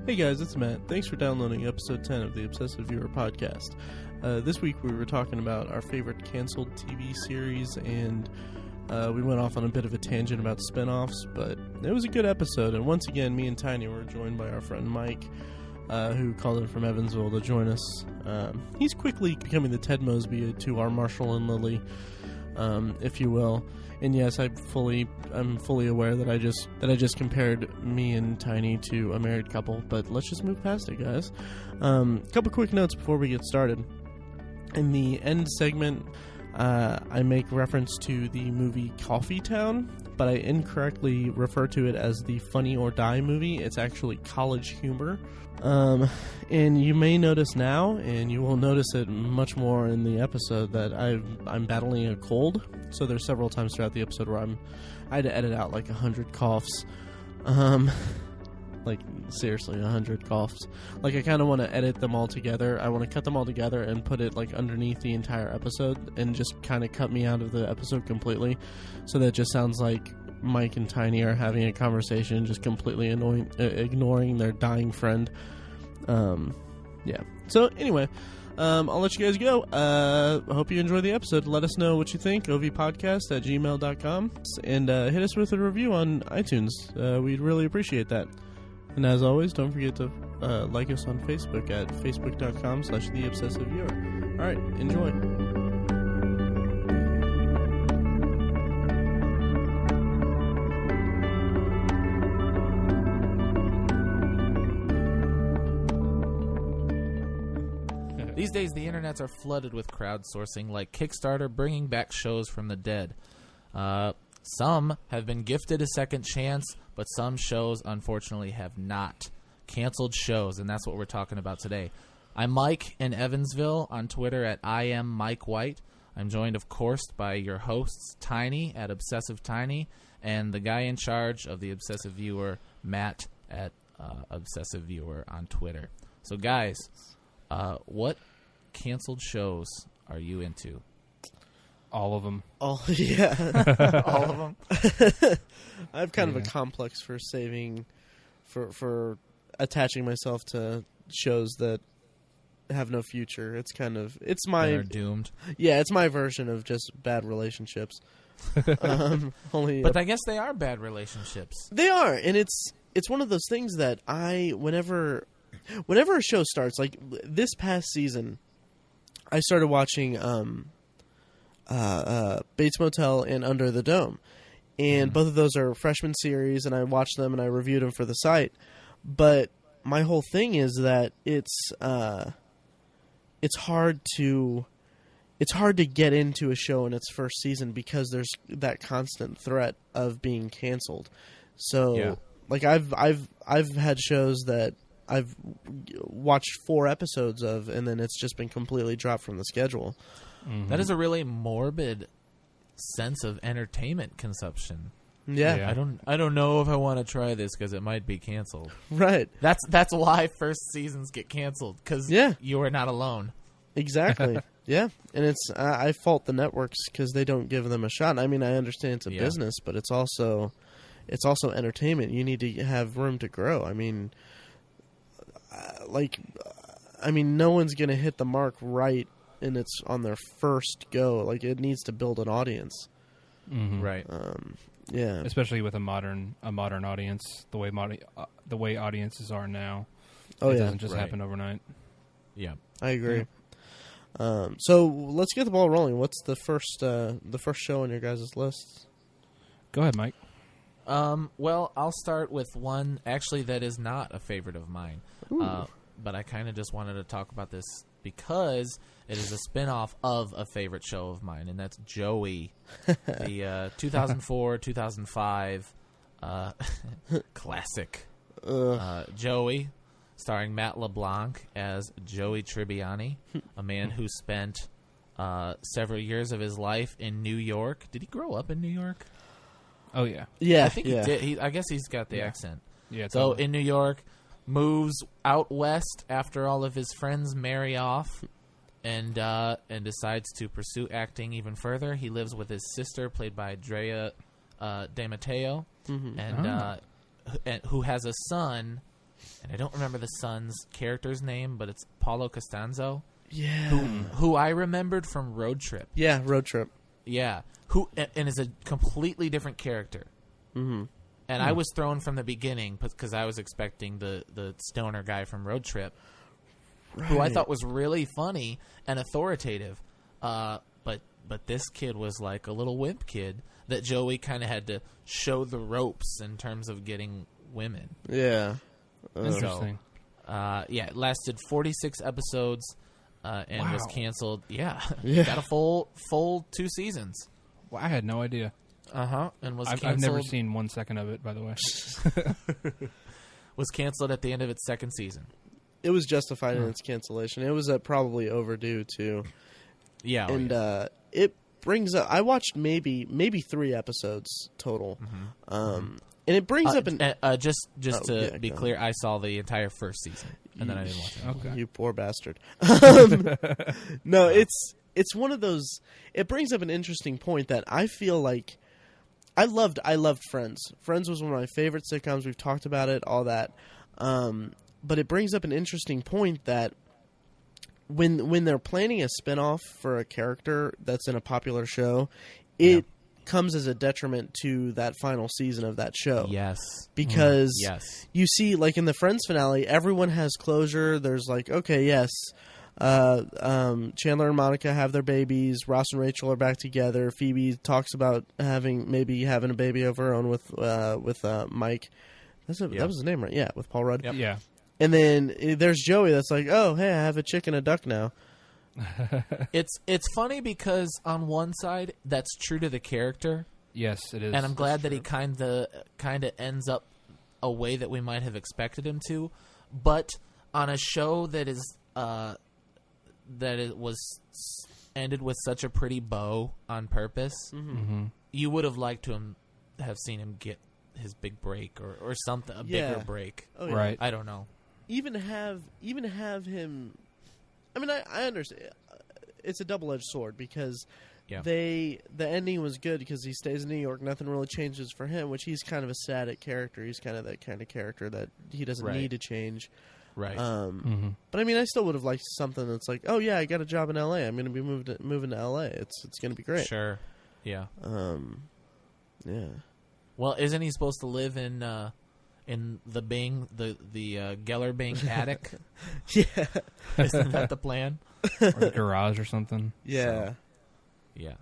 Hey guys, it's Matt. Thanks for downloading episode 10 of the Obsessive Viewer podcast. This week we were talking about our favorite canceled TV series, and we went off on a bit of a tangent about spin-offs, but it was a good episode. And once again, me and Tiny were joined by our friend Mike, who called in from Evansville to join us. He's quickly becoming the Ted Mosby to our Marshall and Lily, if you will. And yes, I'm fully aware that I just compared me and Tiny to a married couple, but let's just move past it, guys. Couple quick notes before we get started. In the end segment, I make reference to the movie Coffee Town, but I incorrectly refer to it as the Funny or Die movie. It's actually College Humor. And you may notice now, and you will notice it much more in the episode, that I'm battling a cold. So there's several times throughout the episode where I had to edit out like 100 coughs. Like, seriously, 100 coughs. Like, I kind of want to edit them all together. I want to cut them all together and put it, like, underneath the entire episode and just kind of cut me out of the episode completely. So that it just sounds like Mike and Tiny are having a conversation, just completely ignoring their dying friend. Yeah. So, anyway, I'll let you guys go. I hope you enjoy the episode. Let us know what you think. ovpodcast@gmail.com. And hit us with a review on iTunes. We'd really appreciate that. And as always, don't forget to like us on Facebook at facebook.com/theobsessiveviewer. All right, enjoy. These days, the internets are flooded with crowdsourcing, like Kickstarter bringing back shows from the dead. Some have been gifted a second chance, but some shows, unfortunately, have not. Canceled shows, and that's what we're talking about today. I'm Mike in Evansville, on Twitter at IamMikeWhite. I'm joined, of course, by your hosts, Tiny at Obsessive Tiny, and the guy in charge of the Obsessive Viewer, Matt at Obsessive Viewer on Twitter. So, guys, what canceled shows are you into? All of them. Oh, yeah. All of them? I have kind of a complex for saving, for attaching myself to shows that have no future. It's my... They're doomed. Yeah, it's my version of just bad relationships. But I guess they are bad relationships. They are, and it's one of those things that whenever a show starts, like this past season, I started watching Bates Motel and Under the Dome, and both of those are freshman series, and I watched them and I reviewed them for the site. But my whole thing is that it's hard to get into a show in its first season because there's that constant threat of being canceled. So, like I've had shows that I've watched 4 episodes of, and then it's just been completely dropped from the schedule. Mm-hmm. That is a really morbid sense of entertainment consumption. Yeah. I don't know if I want to try this because it might be canceled. Right. That's why first seasons get canceled, because you are not alone. Exactly. Yeah, and it's I fault the networks because they don't give them a shot. I mean, I understand it's a business, but it's also entertainment. You need to have room to grow. I mean, no one's gonna hit the mark right, and it's on their first go. Like, it needs to build an audience. Mm-hmm. Right. Yeah. Especially with a modern audience, the way audiences are now. Oh, it yeah. doesn't just happen overnight. Yeah. I agree. Yeah. So let's get the ball rolling. What's the first show on your guys' list? Go ahead, Mike. Well, I'll start with one actually that is not a favorite of mine. But I kind of just wanted to talk about this because it is a spin-off of a favorite show of mine, and that's Joey, the 2004-2005 classic. Joey, starring Matt LeBlanc as Joey Tribbiani, a man who spent several years of his life in New York. Did he grow up in New York? Oh, yeah. Yeah. I think he did. I guess he's got the accent. Yeah. So Totally. in New York, moves out west after all of his friends marry off, and decides to pursue acting even further. He lives with his sister, played by Drea De Matteo, and who has a son and I don't remember the son's character's name, but it's Paulo Costanzo. Yeah. Who I remembered from Road Trip. Yeah, Road Trip. Yeah. Who and is a completely different character. Mm-hmm. And I was thrown from the beginning because I was expecting the stoner guy from Road Trip, who I thought was really funny and authoritative. But this kid was like a little wimp kid that Joey kind of had to show the ropes in terms of getting women. Yeah. Interesting. So, it lasted 46 episodes and was canceled. Yeah. Yeah. Got a full 2 seasons. Well, I had no idea. And was canceled. I've never seen 1 second of it, by the way. Was canceled at the end of its 2nd season. It was justified in its cancellation. It was probably overdue too. Yeah. And it brings up. I watched maybe 3 episodes total. And it brings up just to be clear, I saw the entire first season and then I didn't watch it. Okay. You poor bastard. No, it's one of those. It brings up an interesting point that I feel like I loved Friends. Friends was one of my favorite sitcoms. We've talked about it, all that. But it brings up an interesting point that when they're planning a spinoff for a character that's in a popular show, it comes as a detriment to that final season of that show. Yes. Because you see, like in the Friends finale, everyone has closure. There's like, okay, yes, Chandler and Monica have their babies. Ross and Rachel are back together. Phoebe talks about having a baby of her own with Mike. That was his name, right? Yeah, with Paul Rudd. Yep. Yeah. And then there's Joey that's like, oh, hey, I have a chick and a duck now. It's funny because on one side that's true to the character. Yes, it is. And I'm glad that he kind of ends up a way that we might have expected him to, but on a show that is that it was ended with such a pretty bow on purpose, you would have liked to have seen him get his big break or something, a bigger break. Oh, yeah. Right. I don't know. Even have him. I mean, I understand. It's a double-edged sword because the ending was good because he stays in New York. Nothing really changes for him, which he's kind of a static character. He's kind of that kind of character that he doesn't need to change. Right. But I mean, I still would have liked something that's like, oh yeah, I got a job in L.A. I'm going to be moving to L.A. It's going to be great. Sure. Yeah. Yeah. Well, isn't he supposed to live in the Bing, the Geller Bing attic? Yeah. Isn't that the plan? Or the garage or something. Yeah. So, yeah.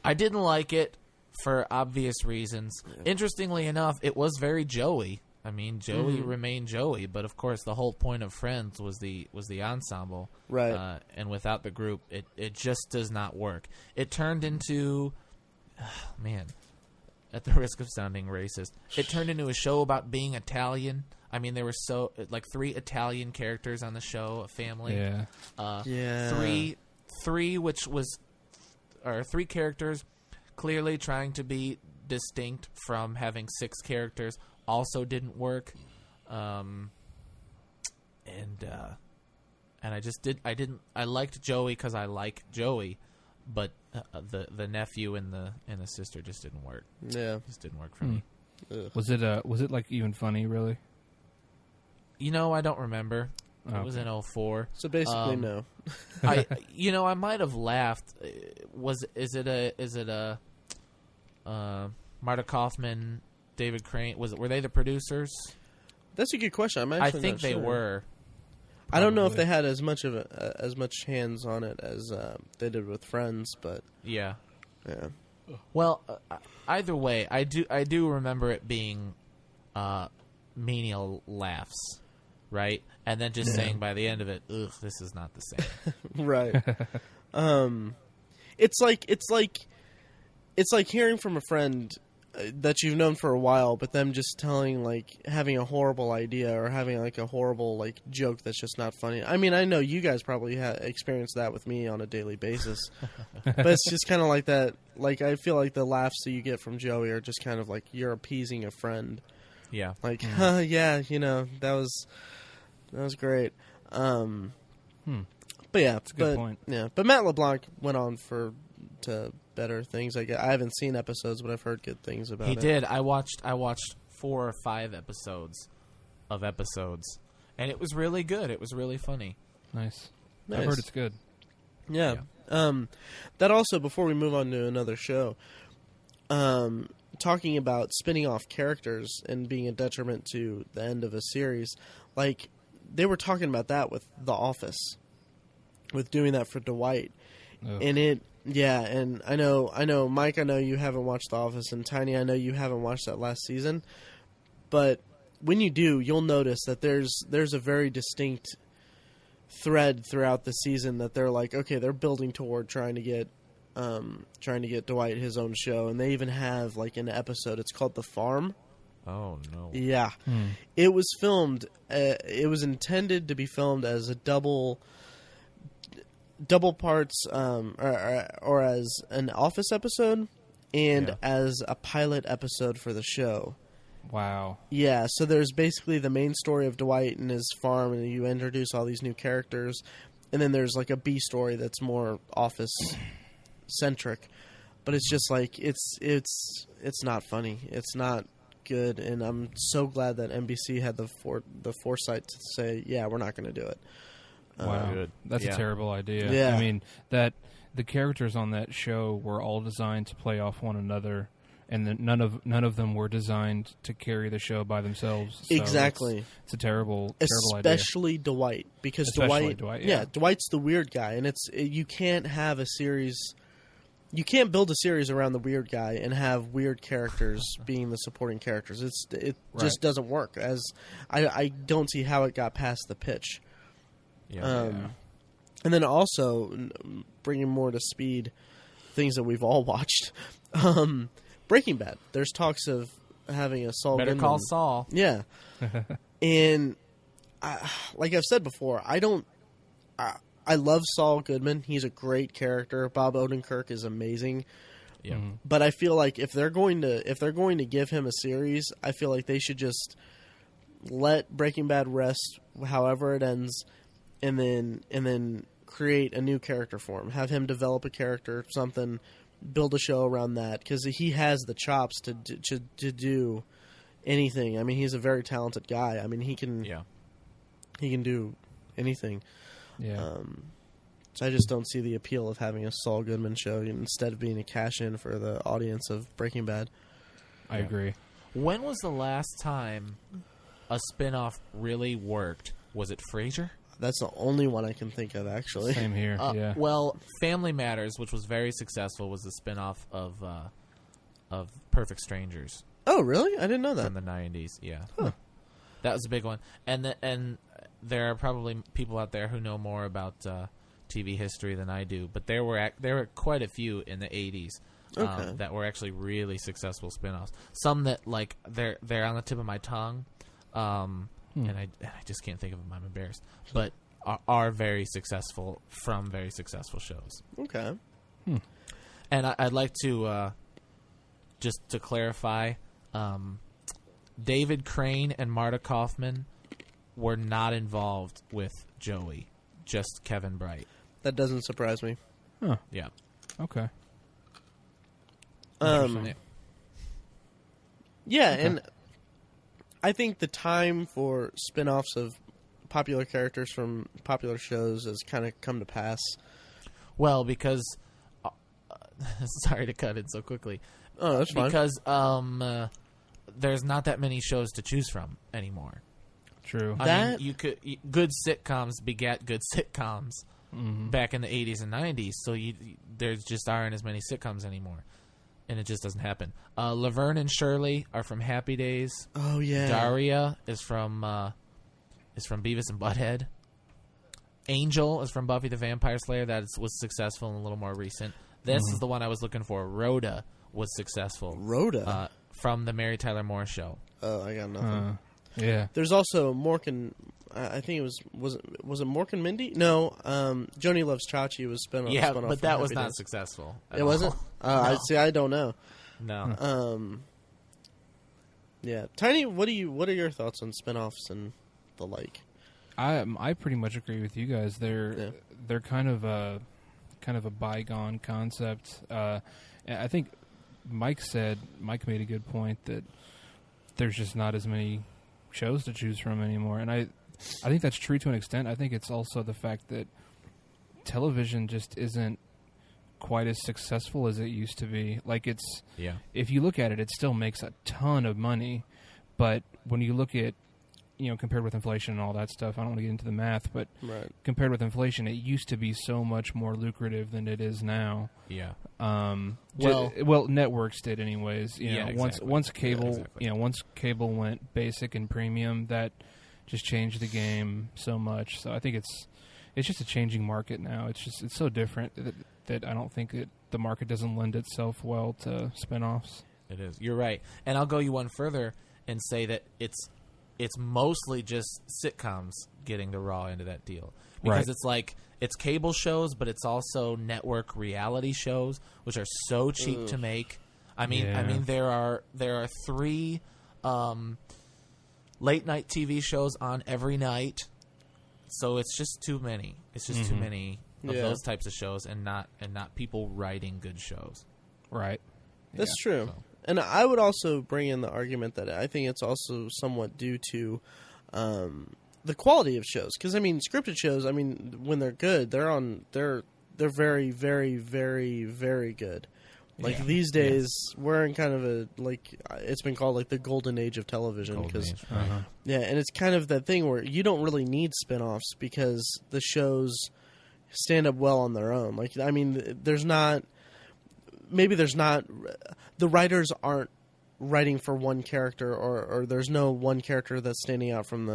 I didn't like it for obvious reasons. Yeah. Interestingly enough, it was very Joey. I mean, Joey remained Joey, but of course the whole point of Friends was the ensemble. Right. And without the group, it just does not work. It turned into man, at the risk of sounding racist, it turned into a show about being Italian. I mean, there were 3 Italian characters on the show, a family. Yeah. 3 characters clearly trying to be distinct from having 6 characters also didn't work. And I liked Joey because I like Joey, but the nephew and the sister just didn't work. Yeah, just didn't work for me. Ugh. Was it like even funny, really? I don't remember. Oh, it was in 2004. So basically, no. I might have laughed. Is it a Marta Kaufman, David Crane? Were they the producers? That's a good question. I think they were. Probably. I don't know if they had as much hands on it as they did with Friends, but yeah. Well, either way, I do remember it being menial laughs, right? And then just saying by the end of it, ugh, this is not the same. Right. It's like hearing from a friend that you've known for a while, but them just having a horrible idea or having like a horrible joke that's just not funny. I mean, I know you guys probably experience that with me on a daily basis, but it's just kind of like that. Like, I feel like the laughs that you get from Joey are just kind of like you're appeasing a friend. Yeah. Like, yeah, that was great. But yeah, that's a good point. Yeah, but Matt LeBlanc went on to better things. I haven't seen episodes, but I've heard good things about it. He did. I watched 4 or 5 episodes of episodes, and it was really good. It was really funny. Nice. Nice. I've heard it's good. Yeah. That also, before we move on to another show, talking about spinning off characters and being a detriment to the end of a series, like they were talking about that with The Office, with doing that for Dwight. Ugh. And and I know, Mike, I know you haven't watched The Office, and Tiny, I know you haven't watched that last season, but when you do, you'll notice that there's a very distinct thread throughout the season that they're like, okay, they're building toward trying to get Dwight his own show, and they even have like an episode. It's called The Farm. Oh no! Yeah, it was filmed. It was intended to be filmed as a double parts, or as an Office episode, and as a pilot episode for the show. Wow. Yeah, so there's basically the main story of Dwight and his farm, and you introduce all these new characters, and then there's like a B story that's more Office centric, but it's just like it's not funny. It's not good, and I'm so glad that NBC had the foresight to say, yeah, we're not going to do it. Wow, that's a terrible idea. Yeah. I mean, that the characters on that show were all designed to play off one another, and then none of them were designed to carry the show by themselves. So exactly, it's a terrible idea. Especially Dwight, because Dwight, Dwight's the weird guy, and you can't have a series. You can't build a series around the weird guy and have weird characters being the supporting characters. It just doesn't work. As I don't see how it got past the pitch. And then also bringing more to speed things that we've all watched. Breaking Bad. There's talks of having a Saul Better Goodman. Call Saul. Yeah. And like I've said before, I love Saul Goodman. He's a great character. Bob Odenkirk is amazing. Yeah. But I feel like if they're going to give him a series, I feel like they should just let Breaking Bad rest however it ends, and then create a new character for him. Have him develop a character, something, build a show around that, because he has the chops to do anything. I mean, he's a very talented guy. I mean, he can do anything. Yeah. So I just don't see the appeal of having a Saul Goodman show instead of being a cash-in for the audience of Breaking Bad. I agree. When was the last time a spinoff really worked? Was it Frasier? That's the only one I can think of, actually. Same here. Yeah. Well, Family Matters, which was very successful, was the spinoff of Perfect Strangers. Oh, really? I didn't know that. From the 90s, yeah. Huh. That was a big one. And there are probably people out there who know more about TV history than I do, but there were quite a few in the 80s that were actually really successful spinoffs. Some that like they're on the tip of my tongue, and I just can't think of them. I'm embarrassed, but are very successful from very successful shows. Okay. And I'd like to just to clarify, David Crane and Marta Kaufman were not involved with Joey, just Kevin Bright. That doesn't surprise me. Huh. Yeah. Okay. Yeah, and I think the time for spin-offs of popular characters from popular shows has kind of come to pass. Well, because sorry to cut it so quickly. Oh, that's fine. Because there's not that many shows to choose from anymore. True. I mean, good sitcoms begat good sitcoms back in the 80s and 90s, so there just aren't as many sitcoms anymore, and it just doesn't happen. Laverne and Shirley are from Happy Days. Oh yeah. Daria is from Beavis and Butthead. Angel is from Buffy the Vampire Slayer. That was successful and a little more recent. This is the one I was looking for. Rhoda was successful. Rhoda? From the Mary Tyler Moore Show. Oh, I got nothing. Yeah. There's also Mork and I think it was it Mork and Mindy? No, Joni Loves Chachi was spin-off. Yeah, spun-off but from that was Happy not Days. successful. It wasn't? No. I see. I don't know. No. Yeah, Tiny. What are your thoughts on spin-offs and the like? I pretty much agree with you guys. They're kind of a bygone concept. I think Mike made a good point that there's just not as many shows to choose from anymore. And I think that's true to an extent. I think it's also the fact that television just isn't quite as successful as it used to be. Like if you look at it, it still makes a ton of money, but when you look at, compared with inflation and all that stuff, I don't want to get into the math, but compared with inflation, it used to be so much more lucrative than it is now. Yeah. Well, networks did anyways. Exactly. Once cable, once cable went basic and premium, that just changed the game so much. So I think it's just a changing market now. It's so different that I don't think that the market doesn't lend itself well to spinoffs. It is. You're right. And I'll go you one further and say that it's mostly just sitcoms getting the raw end of that deal. Because it's like, it's cable shows, but it's also network reality shows, which are so cheap to make. I mean, there are 3 late night TV shows on every night. So it's just too many. It's just too many of those types of shows, and not people writing good shows. Right. That's true. So. And I would also bring in the argument that I think it's also somewhat due to the quality of shows. Because scripted shows, when they're good, they're very, very, very, very good. Like these days, we're in kind of a it's been called like the golden age of television. Yeah, and it's kind of that thing where you don't really need spinoffs because the shows stand up well on their own. The writers aren't writing for one character, or there's no one character that's standing out from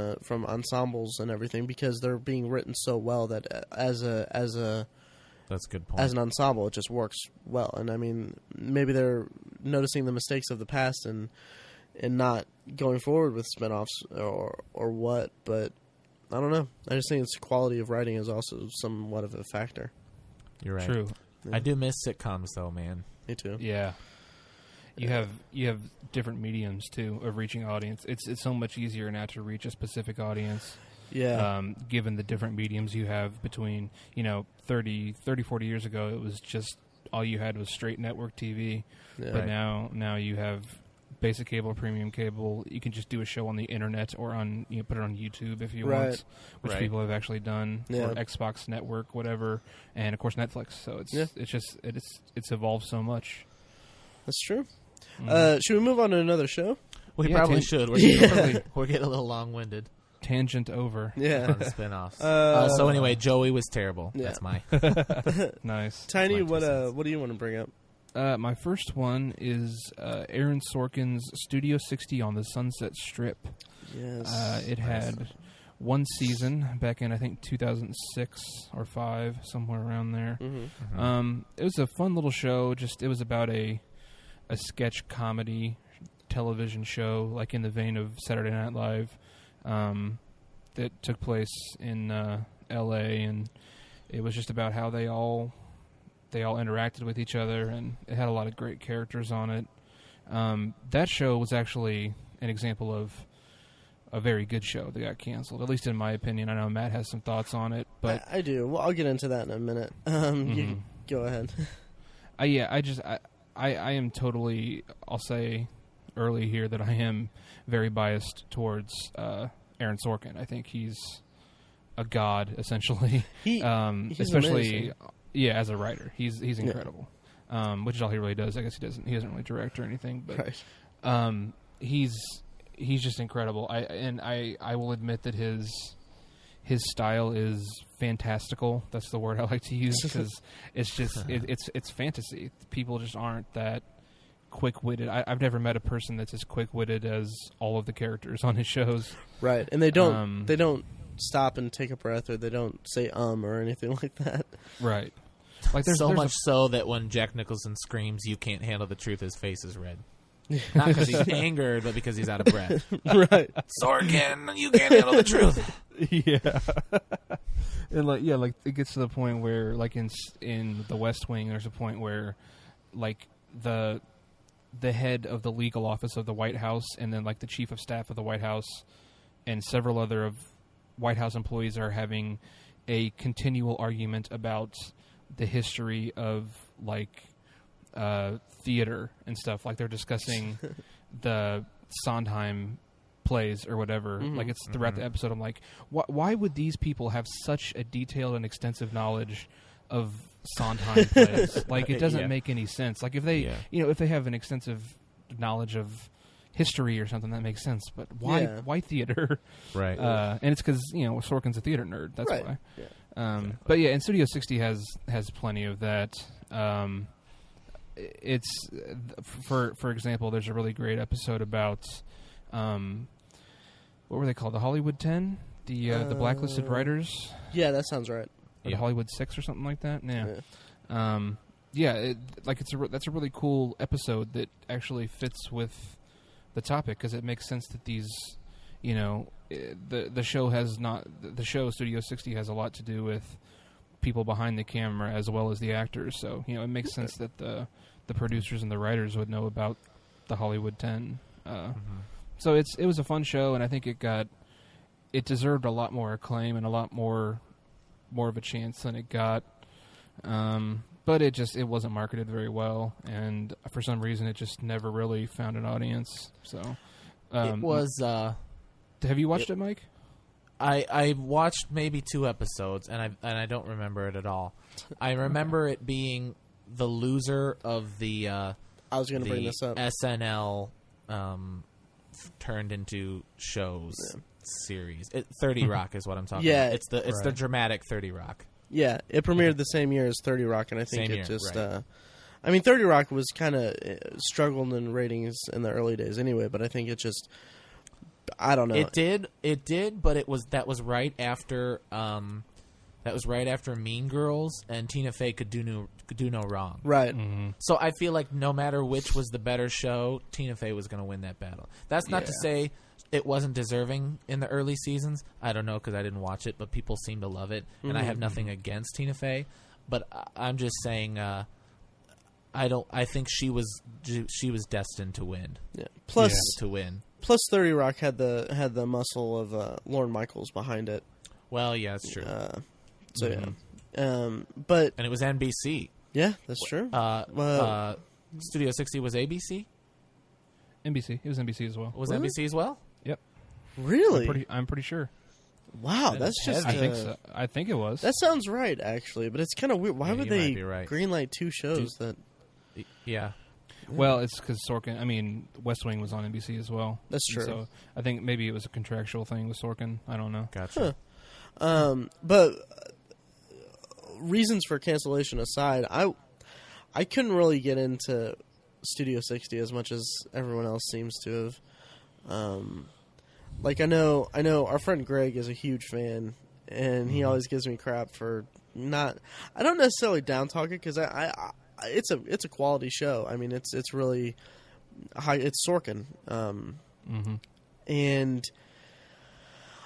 ensembles and everything, because they're being written so well that as that's a good point. As an ensemble, it just works well. And maybe they're noticing the mistakes of the past and not going forward with spinoffs or what, but I don't know. I just think it's quality of writing is also somewhat of a factor. You're right. True. Yeah. I do miss sitcoms though, man. Me too. Yeah. You have different mediums too of reaching audience. It's so much easier now to reach a specific audience. Yeah. Given the different mediums you have between, 30, 40 years ago, it was just all you had was straight network TV. Yeah. But now you have basic cable, premium cable. You can just do a show on the internet or on put it on YouTube if you want, which people have actually done, or Xbox Network, whatever, and of course Netflix. So it's evolved so much. That's true. Should we move on to another show? We probably should. We're getting a little long-winded. Tangent over. Yeah. On the spinoffs. So anyway, Joey was terrible. Yeah. That's my nice. Tiny, what do you want to bring up? My first one is Aaron Sorkin's Studio 60 on the Sunset Strip. Yes. It had one season back in, I think, 2006 or 5, somewhere around there. Mm-hmm. Mm-hmm. It was a fun little show. It was about a sketch comedy television show, like in the vein of Saturday Night Live, that took place in L.A., and it was just about how they all interacted with each other, and it had a lot of great characters on it. That show was actually an example of a very good show that got canceled, at least in my opinion. I know Matt has some thoughts on it, but I do. Well, I'll get into that in a minute. You go ahead. I am totally, I'll say early here that I am very biased towards Aaron Sorkin. I think he's a god, essentially. He's especially, amazing. As a writer. He's incredible, which is all he really does. I guess he doesn't really direct or anything, but he's just incredible. I will admit that his style is fantastical. That's the word I like to use, because it's just it's fantasy. People just aren't that quick-witted. I've never met a person that's as quick-witted as all of the characters on his shows. Right, and they don't stop and take a breath, or they don't say or anything like that. Right. Like there's much so that when Jack Nicholson screams, "You can't handle the truth," his face is red. Not because he's angered, but because he's out of breath. Right. Sorkin, you can't handle the truth. Yeah. And like it gets to the point where, like in The West Wing, there's a point where, like the head of the legal office of the White House, and then like the chief of staff of the White House, and several other of White House employees are having a continual argument about the history of like theater and stuff. Like they're discussing the Sondheim plays or whatever. Like it's throughout the episode. I'm like, why would these people have such a detailed and extensive knowledge of Sondheim plays? Like it doesn't make any sense. Like if they, if they have an extensive knowledge of history or something, that makes sense. But why theater? Right. And it's because Sorkin's a theater nerd. That's why. Yeah. Exactly. But yeah, and Studio 60 has plenty of that. It's for example, there's a really great episode about what were they called? The Hollywood 10, the blacklisted writers. Yeah, that sounds right. Or the Hollywood 6 or something like that. Yeah. That's a really cool episode that actually fits with the topic because it makes sense that these, the show Studio 60 has a lot to do with people behind the camera as well as the actors. So it makes sense that the producers and the writers would know about the Hollywood 10. So it was a fun show, and I think it deserved a lot more acclaim and a lot more of a chance than it got. But it wasn't marketed very well, and for some reason it just never really found an audience. So it was. Have you watched it, Mike? I watched maybe 2 episodes, and I don't remember it at all. I remember it being the loser of the. I was going to bring this up. SNL turned into shows series. 30 Rock is what I'm talking about. It's the dramatic 30 Rock. Yeah, it premiered the same year as 30 Rock, and I think I mean, 30 Rock was kind of struggling in ratings in the early days anyway, but I think it just, I don't know. It did, but that was right after Mean Girls, and Tina Fey could do no wrong. Right. Mm-hmm. So I feel like no matter which was the better show, Tina Fey was going to win that battle. That's not to say it wasn't deserving in the early seasons. I don't know because I didn't watch it, but people seem to love it, and I have nothing against Tina Fey. But I'm just saying, I think she was destined to win. Yeah. Plus, to win. Plus, 30 Rock had the muscle of Lorne Michaels behind it. Well, yeah, that's true. But and it was NBC. Yeah, that's true. Studio 60 was ABC. NBC. It was NBC as well. Was NBC as well? Yep. Really? I'm pretty sure. Wow, that's just. I think so. I think it was. That sounds right, actually, but it's kind of weird. Why would they greenlight 2 shows that? Yeah. Well, it's because Sorkin. I mean, West Wing was on NBC as well. That's true. So I think maybe it was a contractual thing with Sorkin. I don't know. Gotcha. But reasons for cancellation aside, I couldn't really get into Studio 60 as much as everyone else seems to have. Like I know our friend Greg is a huge fan, and he always gives me crap for not. I don't necessarily down talk it because it's a quality show. I mean, it's really high. It's Sorkin, and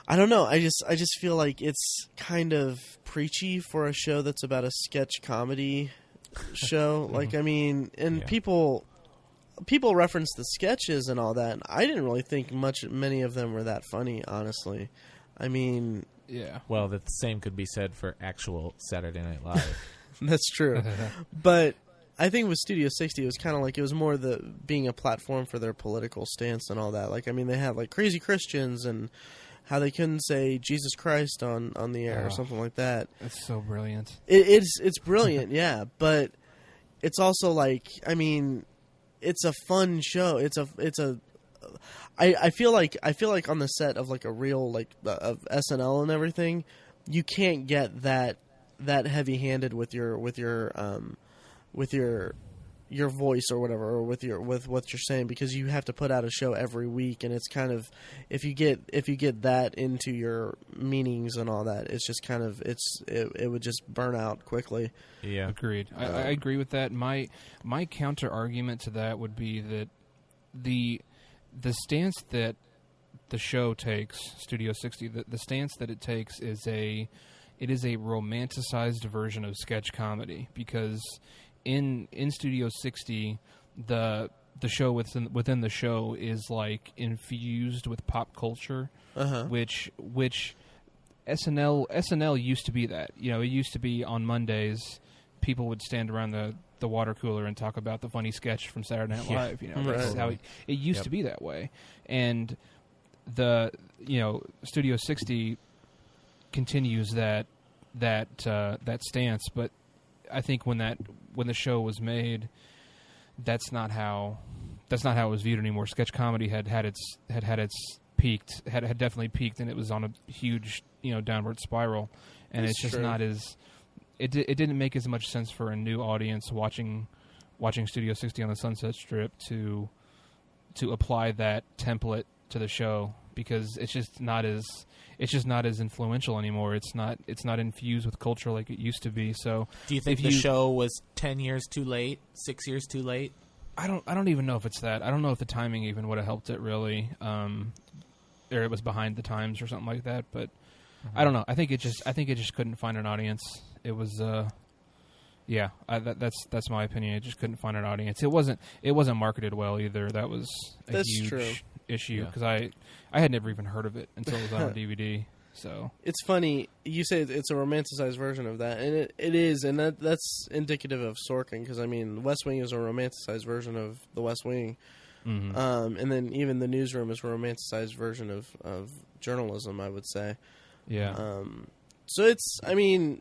I don't know. I just feel like it's kind of preachy for a show that's about a sketch comedy show. Like, I mean, and people reference the sketches and all that. And I didn't really think many of them were that funny, honestly. I mean, yeah. Well, the same could be said for actual Saturday Night Live. That's true. But I think with Studio 60, it was kind of like it was more being a platform for their political stance and all that. Like, I mean, they had like Crazy Christians and how they couldn't say Jesus Christ on the air or something like that. It's so brilliant. It's brilliant, yeah. But it's also like, I mean, it's a fun show. I feel like on the set of like a real like of SNL and everything, you can't get that heavy-handed with your voice or whatever, or with what you're saying, because you have to put out a show every week, and it's kind of if you get that into your meanings and all that, it's just kind of it would just burn out quickly. Yeah, agreed. I agree with that. My counter argument to that would be that the stance that the show takes, Studio 60, the stance that it takes is a romanticized version of sketch comedy, because in Studio 60, the show within the show is like infused with pop culture, which SNL used to be that. You know, it used to be on Mondays, people would stand around the water cooler and talk about the funny sketch from Saturday Night Live. You know, that's how it used to be that way. And Studio 60 continues that stance, but I think when the show was made, that's not how it was viewed anymore. Sketch comedy had definitely peaked, and it was on a huge downward spiral, and it's just not as it didn't make as much sense for a new audience watching Studio 60 on the Sunset Strip to apply that template to the show, because it's just not as influential anymore. It's not infused with culture like it used to be. So do you think the show was 10 years too late, 6 years too late? I don't even know if it's that. I don't know if the timing even would have helped it really, or it was behind the times or something like that. But I don't know. I think it just couldn't find an audience. It was that's my opinion. It just couldn't find an audience. It wasn't marketed well either. That was a huge issue, because I had never even heard of it until it was on DVD. So it's funny you say it's a romanticized version of that, and it is, and that's indicative of Sorkin, because I mean, West Wing is a romanticized version of The West Wing, and then even The Newsroom is a romanticized version of journalism, I would say. Yeah. So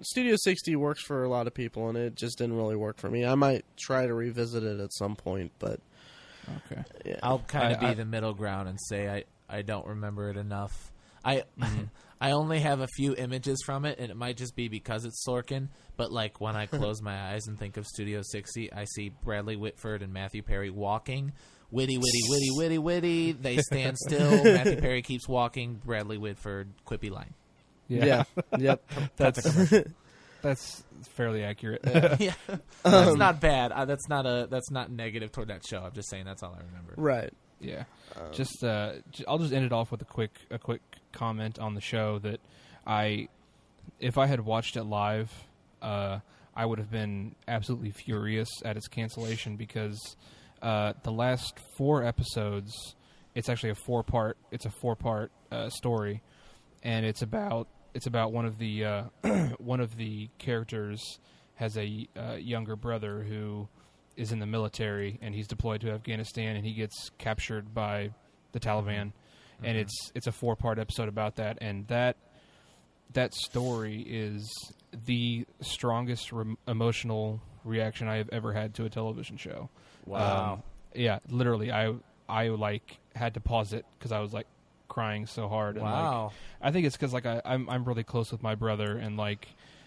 Studio 60 works for a lot of people, and it just didn't really work for me. I might try to revisit it at some point, but okay. Yeah. I'll kind of be the middle ground and say I don't remember it enough. I only have a few images from it, and it might just be because it's Sorkin, but like when I close my eyes and think of Studio 60, I see Bradley Whitford and Matthew Perry walking. Witty, witty, witty, witty, witty. They stand still. Matthew Perry keeps walking. Bradley Whitford, quippy line. Yeah. Yep. That's fairly accurate. Yeah. That's not bad. That's not negative toward that show. I'm just saying that's all I remember. Right. Yeah. I'll just end it off with a quick comment on the show that if I had watched it live, I would have been absolutely furious at its cancellation, because the last 4 episodes, it's actually a 4-part story, and it's about one of the characters has a younger brother who is in the military, and he's deployed to Afghanistan, and he gets captured by the Taliban, and it's a 4-part episode about that, and that story is the strongest emotional reaction I have ever had to a television show. Wow. Yeah, literally, I like had to pause it because I was like crying so hard. Wow. And, I think it's because I'm really close with my brother, and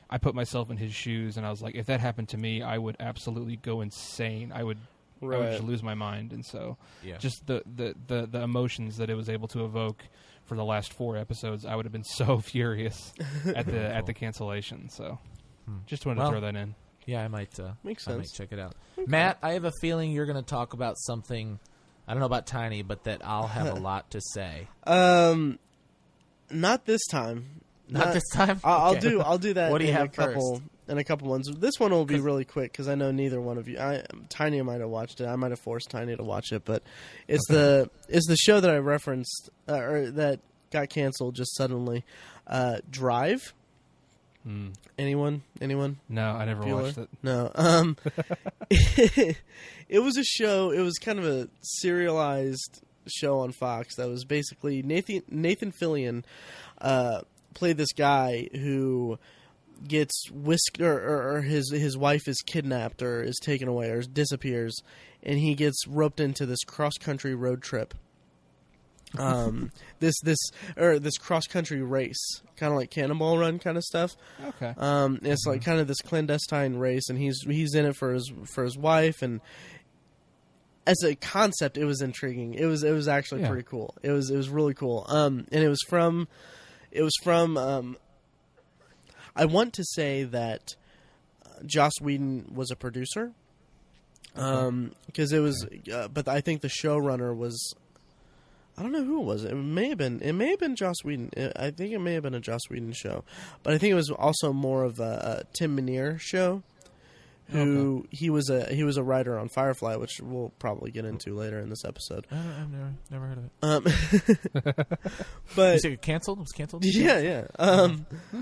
I put myself in his shoes, and I was like, if that happened to me, I would absolutely go insane. I would just lose my mind. And so just the emotions that it was able to evoke for the last 4 episodes, I would have been so furious at the cancellation. So just wanted to throw that in. Yeah, I might Makes sense. I might check it out. Okay. Matt, I have a feeling you're going to talk about something, I don't know about Tiny, but that I'll have a lot to say. Not this time. Not this time? I'll do that. What do you have first? In a couple ones. This one will be really quick because I know neither one of you. Tiny might have watched it. I might have forced Tiny to watch it, but it's the show that I referenced or that got canceled just suddenly. Drive. Anyone? No, I never Bueller? watched it. No. It was a show. It was kind of a serialized show on Fox that was basically Nathan Fillion played this guy who gets whisked or his wife is kidnapped or is taken away or disappears, and he gets roped into this cross-country road trip. This cross-country race, kind of like Cannonball Run kind of stuff. Okay. It's like kind of this clandestine race, and he's in it for his wife, and as a concept, it was intriguing. It was actually pretty cool. It was really cool. And it was from I want to say that Joss Whedon was a producer, because it was, but I think the showrunner was. I don't know who it was. It may have been Joss Whedon. I think it may have been a Joss Whedon show, but I think it was also more of a Tim Minear show. Who he was a writer on Firefly, which we'll probably get into later in this episode. I've never heard of it. But you said it canceled? It was canceled? Yeah.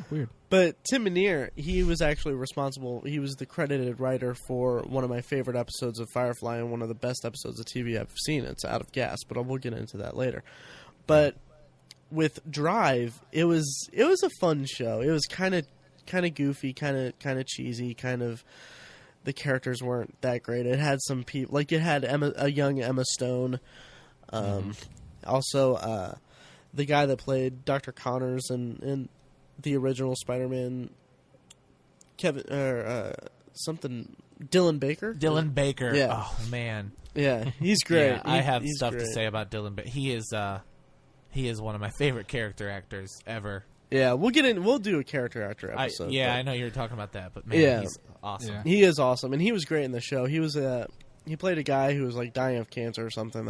Weird. But Tim Minear, he was actually responsible. He was the credited writer for one of my favorite episodes of Firefly and one of the best episodes of TV I've seen. It's Out of Gas, but we'll get into that later. But with Drive, it was a fun show. It was kind of goofy, kind of cheesy, the characters weren't that great. It had some people, like it had a young Emma Stone. Also, the guy that played Dr. Connors in the original Spider-Man, Dylan Baker. Dylan Baker. Yeah. Oh man. Yeah, he's great. Yeah, I have he's stuff great. to say about Dylan Baker. He is one of my favorite character actors ever. Yeah, we'll do a character actor episode. I know you were talking about that, but man, he's awesome. Yeah. He is awesome, and he was great in the show. He played a guy who was like dying of cancer or something.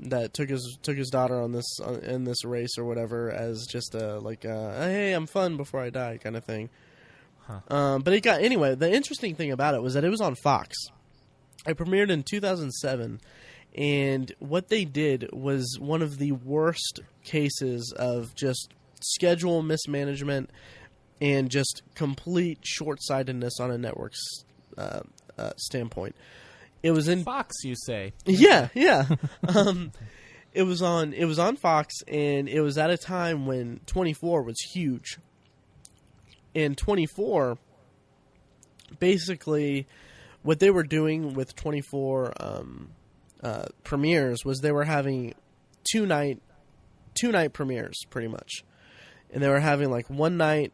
That took his daughter on in this race or whatever as just hey, I'm fun before I die kind of thing. Huh. But the interesting thing about it was that it was on Fox. It premiered in 2007, and what they did was one of the worst cases of just schedule mismanagement and just complete short-sightedness on a network's standpoint. It was in Fox, you say? Yeah. It was on Fox, and it was at a time when 24 was huge. And 24, basically, what they were doing with 24 premieres was they were having two night premieres, pretty much. And they were having like one night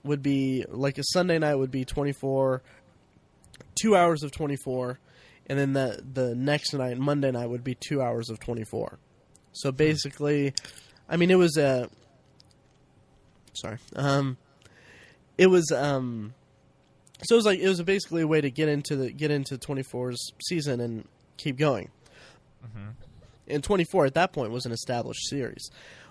would be like a Sunday night would be 24, 2 hours of 24. And then the next night, Monday night, would be 2 hours of 24. So basically, I mean, it was it was so it was basically a way to get into 24's season and keep going. Mm-hmm. And 24 at that point was an established series.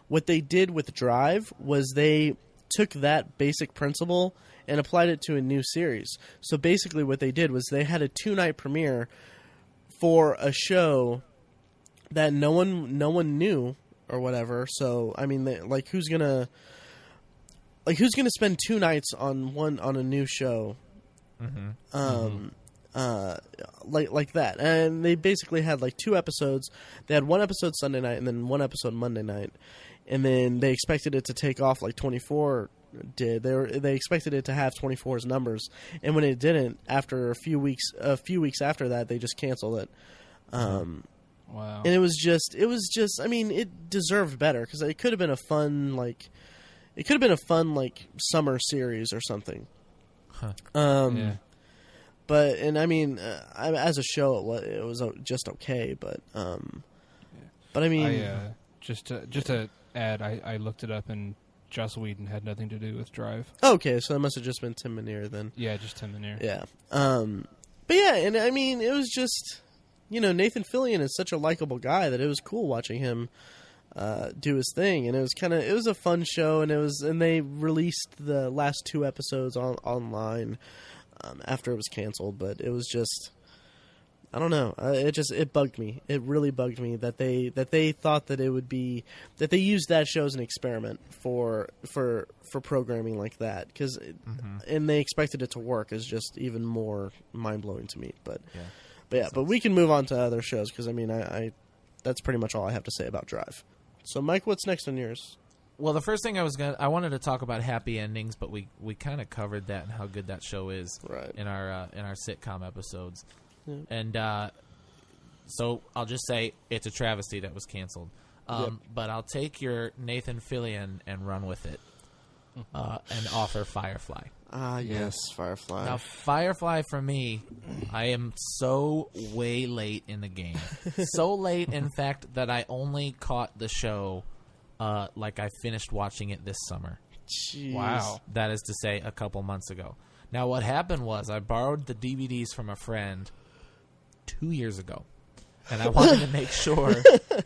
What they did with Drive was they took that basic principle and applied it to a new series. So basically what they did was they had a 2-night premiere for a show that no one knew or whatever. So I mean, who's gonna spend 2 nights on a new show? Like that. And they basically had like 2 episodes. They had 1 episode Sunday night and then 1 episode Monday night. And then they expected it to take off like 24 did. They expected it to have 24's numbers, and when it didn't, after a few weeks after that, they just canceled it. Wow. And it was just. I mean, it deserved better because it could have been a fun summer series or something. Huh. Yeah. But I mean, as a show, it was just okay. But I mean, just to add, I looked it up, and Joss Whedon had nothing to do with Drive. Okay, so it must have just been Tim Minear then. Yeah, just Tim Minear. Yeah. But yeah, and I mean, it was just, Nathan Fillion is such a likable guy that it was cool watching him do his thing, and it was a fun show, and they released the last 2 episodes online after it was canceled, but it was just, I don't know. It bugged me. It really bugged me that they thought that it would be that they used that show as an experiment for programming like that and they expected it to work is just even more mind blowing to me. But we can move on to other shows because I mean I that's pretty much all I have to say about Drive. So Mike, what's next on yours? Well, the first thing I wanted to talk about happy endings, but we kind of covered that and how good that show is in our sitcom episodes. Yeah. And so I'll just say it's a travesty that was canceled. But I'll take your Nathan Fillion and run with it and offer Firefly. Yes, Firefly. Now, Firefly for me, I am so way late in the game. So late, in fact, that I only caught the show I finished watching it this summer. Jeez. Wow. That is to say, a couple months ago. Now, what happened was I borrowed the DVDs from a friend 2 years ago, and I wanted to make sure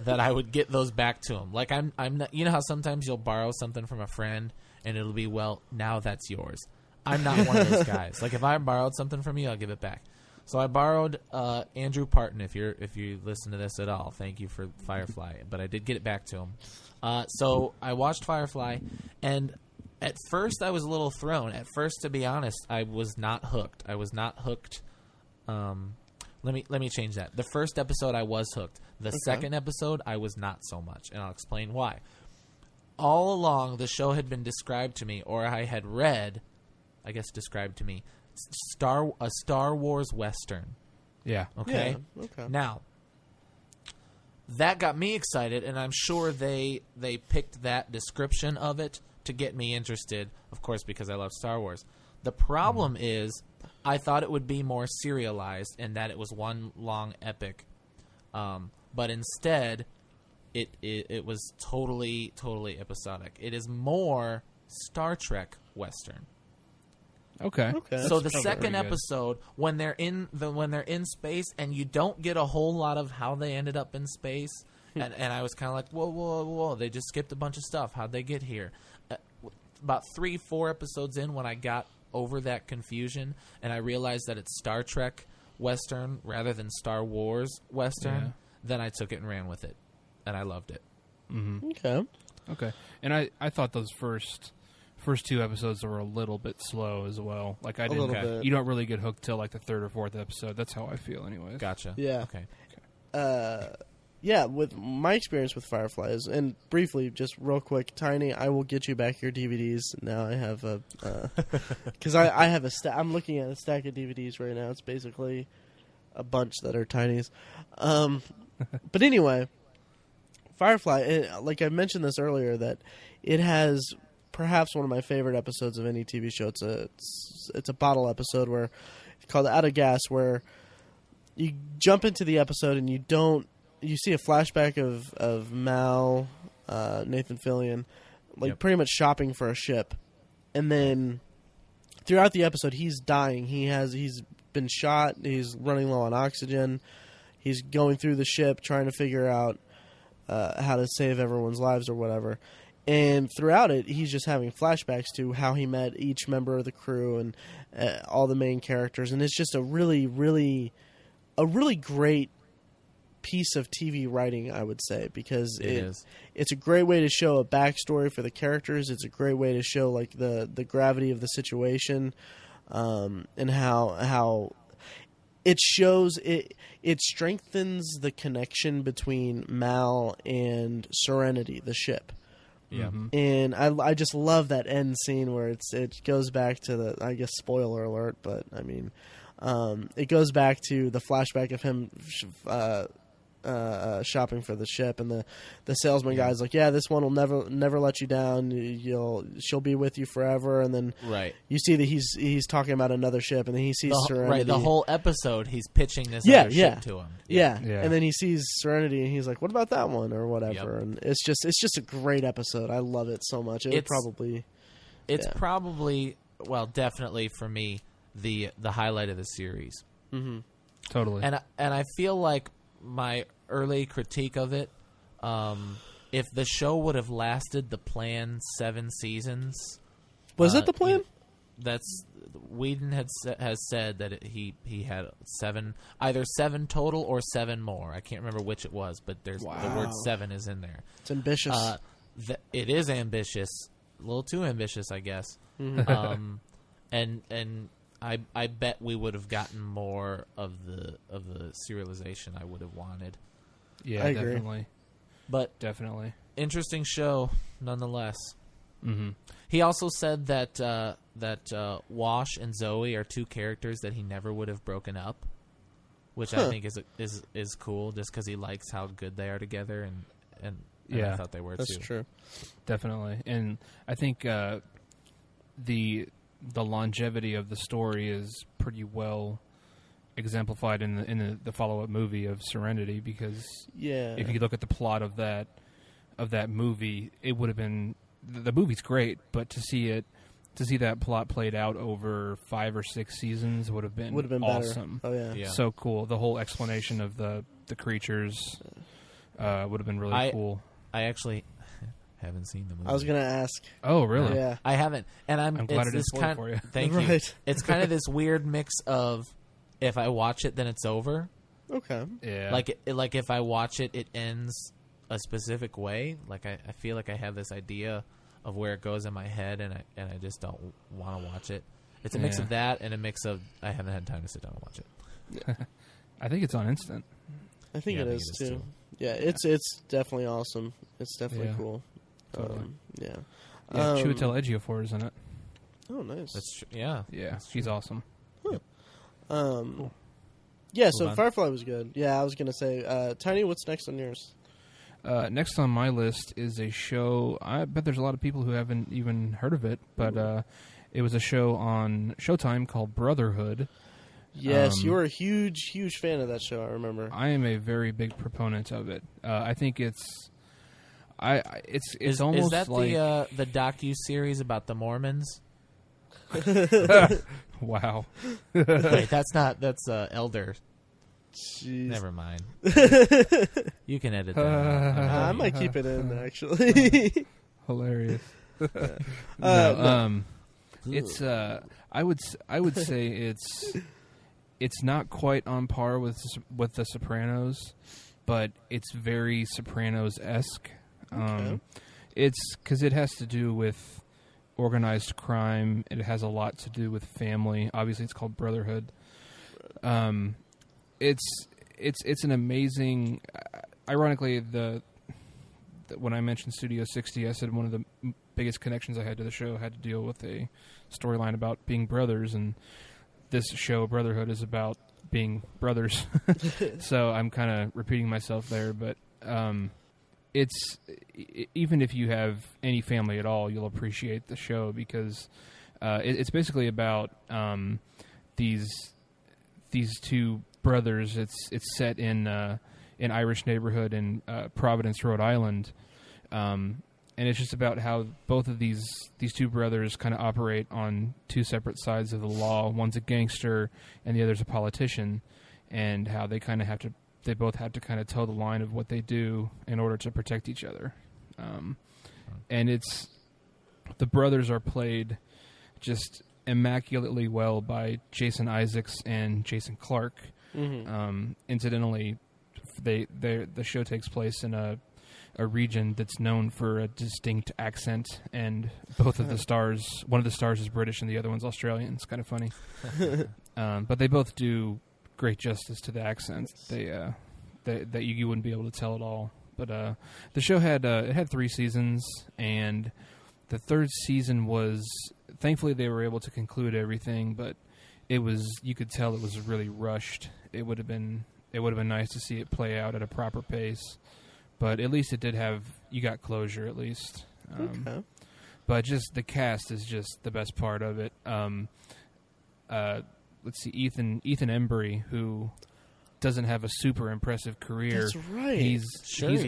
that I would get those back to him. Like I'm not, you know how sometimes you'll borrow something from a friend and it'll be, well, now that's yours. I'm not one of those guys. Like if I borrowed something from you, I'll give it back. So I borrowed Andrew Parton. If you listen to this at all, thank you for Firefly. But I did get it back to him. So I watched Firefly, and at first I was a little thrown. At first, to be honest, I was not hooked. Let me change that. The first episode I was hooked. The second episode I was not so much, and I'll explain why. all along the show had been described to me, or I had read, I guess described to me, a Star Wars Western. Yeah. Okay? Yeah, okay. Now, that got me excited, and I'm sure they picked that description of it to get me interested, of course, because I love Star Wars. The problem is, I thought it would be more serialized and that it was one long epic. But instead, it was totally episodic. It is more Star Trek Western. Okay. So the second episode, when they're in space, and you don't get a whole lot of how they ended up in space, and I was kind of like, whoa, they just skipped a bunch of stuff. How'd they get here? About 3-4 episodes in, when I got over that confusion, and I realized that it's Star Trek Western rather than Star Wars Western, then I took it and ran with it, and I loved it. Mm-hmm. Okay. And I thought those first 2 episodes were a little bit slow as well. Like I didn't. Bit. You don't really get hooked till like the 3rd or 4th episode. That's how I feel, anyways. Gotcha. Yeah. Okay. Yeah, with my experience with Firefly is, and briefly, just real quick, Tiny, I will get you back your DVDs. Now I have a, because I have a I'm looking at a stack of DVDs right now. It's basically a bunch that are Tiny's. But anyway, Firefly, like I mentioned this earlier, that it has perhaps one of my favorite episodes of any TV show. It's a bottle episode where it's called Out of Gas, where you jump into the episode and you see a flashback of Mal, Nathan Fillion, pretty much shopping for a ship, and then throughout the episode he's dying. He's been shot. He's running low on oxygen. He's going through the ship trying to figure out how to save everyone's lives or whatever. And throughout it, he's just having flashbacks to how he met each member of the crew and all the main characters. And it's just a really great piece of TV writing, I would say, because it's a great way to show a backstory for the characters. It's a great way to show like the gravity of the situation, and how it shows it strengthens the connection between Mal and Serenity, the ship. Yeah. And I just love that end scene where it goes back to the, I guess, spoiler alert, but I mean, it goes back to the flashback of him shopping for the ship, and the salesman guy's like, yeah, this one will never let you down. She'll be with you forever. And then you see that he's talking about another ship, and then he sees Serenity. Right, the whole episode he's pitching this other ship to him. Yeah. And then he sees Serenity, and he's like, what about that one or whatever? Yep. And it's just a great episode. I love it so much. It's probably, well, definitely for me, the highlight of the series. Mm-hmm. Totally. And I feel like my early critique of it, if the show would have lasted the planned 7 seasons, was it the plan? Whedon has said that he had 7, either 7 total or 7 more. I can't remember which it was, but the word 7 is in there. It's ambitious. It is ambitious, a little too ambitious, I guess. Mm-hmm. And I bet we would have gotten more of the serialization I would have wanted. Yeah, I agree. definitely. But definitely interesting show nonetheless. Mm-hmm. He also said that Wash and Zoe are 2 characters that he never would have broken up, which I think is cool, just because he likes how good they are together, and I thought they were that's too. That's true. Definitely, and I think the longevity of the story is pretty well exemplified in the follow-up movie of Serenity, because if you look at the plot of that movie, it would have been, the movie's great, but to see that plot played out over 5 or 6 seasons would have been awesome. Better. Oh yeah, so cool. The whole explanation of the creatures would have been really cool. I actually haven't seen the movie. I was going to ask. Oh, really? Yeah. I haven't. And I'm glad I didn't spoil it for you. Thank you. It's kind of this weird mix of, if I watch it, then it's over. Okay. Yeah. Like if I watch it, it ends a specific way. Like I feel like I have this idea of where it goes in my head, and I just don't want to watch it. It's a mix of that and a mix of I haven't had time to sit down and watch it. I think it's on Instant. I think it is too. Yeah, it's definitely awesome. It's definitely cool. Totally. Yeah. Yeah, Chiwetel Ejiofor is in it. Oh, nice. That's yeah. Yeah, she's awesome. Huh. Cool. Yeah, Move so on. Firefly was good. Yeah, I was going to say, Tiny, what's next on yours? Next on my list is a show. I bet there's a lot of people who haven't even heard of it, but it was a show on Showtime called Brotherhood. Yes, you were a huge, huge fan of that show, I remember. I am a very big proponent of it. I think it's Is almost that like the docu-series about the Mormons? wow. Wait, that's Elder. Jeez. Never mind. You can edit that out. I might keep it in, actually. Hilarious. No. It's I would say it's not quite on par with The Sopranos, but it's very Sopranos-esque. Okay. It's because it has to do with organized crime. It has a lot to do with family. Obviously, it's called Brotherhood. It's an amazing. Ironically, when I mentioned Studio 60, I said one of the biggest connections I had to the show had to deal with a storyline about being brothers, and this show Brotherhood is about being brothers. So I'm kind of repeating myself there, but it's even if you have any family at all, you'll appreciate the show because it's basically about these two brothers. It's set in an Irish neighborhood in Providence, Rhode Island, and it's just about how both of these two brothers kind of operate on two separate sides of the law. One's a gangster, and the other's a politician, and how they kind of have to. They both have to kind of toe the line of what they do in order to protect each other. And the brothers are played just immaculately well by Jason Isaacs and Jason Clarke. Mm-hmm. Incidentally, the show takes place in a region that's known for a distinct accent, and both of the stars, one of the stars is British and the other one's Australian. It's kind of funny. But they both do great justice to the accents. That you wouldn't be able to tell at all. But the show had 3 seasons, and the third season was, thankfully they were able to conclude everything, but you could tell it was really rushed. It would have been nice to see it play out at a proper pace, but at least you got closure at least. Okay. But just the cast is just the best part of it. Let's see, Ethan Embry, who doesn't have a super impressive career. That's right. He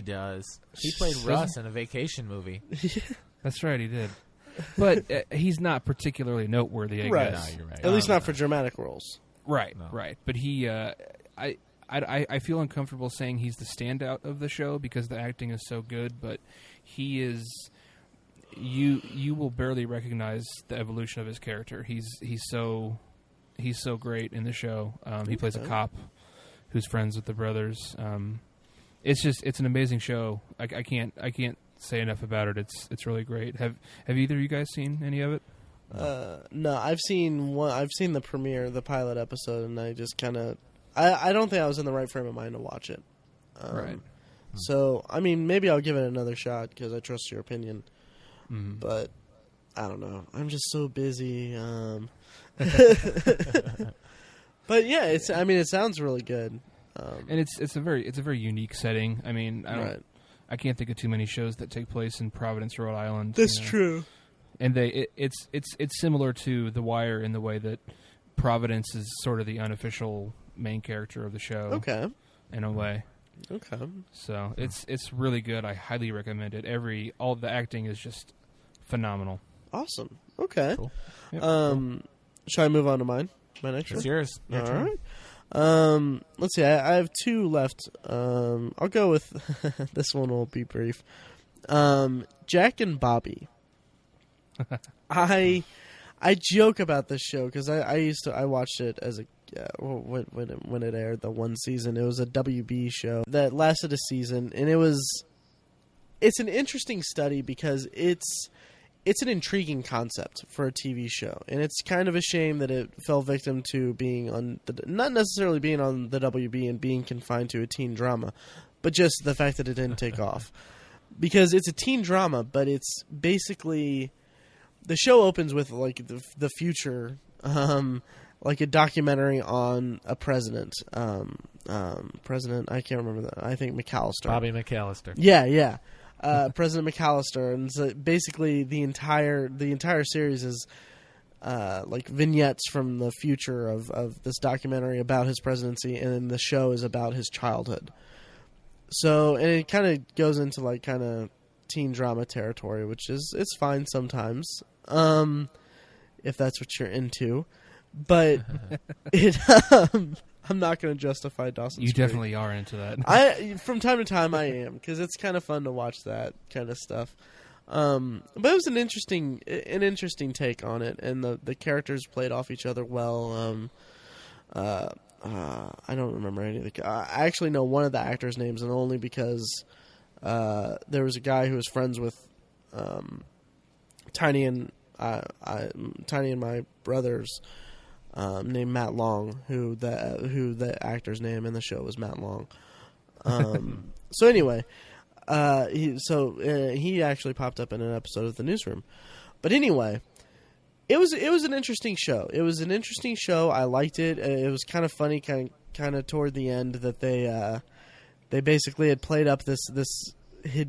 does. He played Russ in a vacation movie. That's right, he did. But he's not particularly noteworthy, I Right. guess. No, you're right. At least not for dramatic roles. Right, No. right. But he, I feel uncomfortable saying he's the standout of the show because the acting is so good, but he is. You will barely recognize the evolution of his character. He's so great in the show. He plays a cop who's friends with the brothers. It's an amazing show. I can't say enough about it. It's really great. Have either of you guys seen any of it? No, I've seen one. I've seen the premiere, the pilot episode, and I just kind of. I don't think I was in the right frame of mind to watch it. Right. So I mean, maybe I'll give it another shot because I trust your opinion. Mm-hmm. But I don't know. I'm just so busy. But yeah, it sounds really good. And it's a very unique setting. I mean, I can't think of too many shows that take place in Providence, Rhode Island. That's true. And it's similar to The Wire in the way that Providence is sort of the unofficial main character of the show. Okay. In a way. Okay. So it's really good. I highly recommend it. All the acting is just phenomenal. Awesome. Okay. Cool. Yep. Shall I move on to mine? My next It's one? yours. Your All turn. right. Let's see. I have 2 left. I'll go with this one. Will be brief. Jack and Bobby. I joke about this show because I watched it as a when it aired the one season. It was a WB show that lasted a season, and it's an interesting study because it's an intriguing concept for a TV show, and it's kind of a shame that it fell victim to being on not necessarily being on the WB and being confined to a teen drama, but just the fact that it didn't take off. because it's a teen drama, but it's basically the show opens with like the future, like a documentary on a president. President, I can't remember that. I think McAllister. Bobby McAllister. Yeah. President McAllister, and so basically the entire series is like vignettes from the future of this documentary about his presidency, and then the show is about his childhood. So, and it kind of goes into like kind of teen drama territory, which it's fine sometimes, if that's what you're into. But I'm not going to justify Dawson's You Creek. definitely are into that. From time to time I am, because it's kind of fun to watch that kind of stuff. But it was an interesting take on it, and the characters played off each other well. I don't remember any of the. I actually know one of the actors' names, and only because there was a guy who was friends with Tiny and my brothers, named Matt Long, who the actor's name in the show was Matt Long. So anyway, he actually popped up in an episode of The Newsroom. But anyway, it was an interesting show. It was an interesting show. I liked it. It was kind of funny, kind of toward the end, that they basically had played up this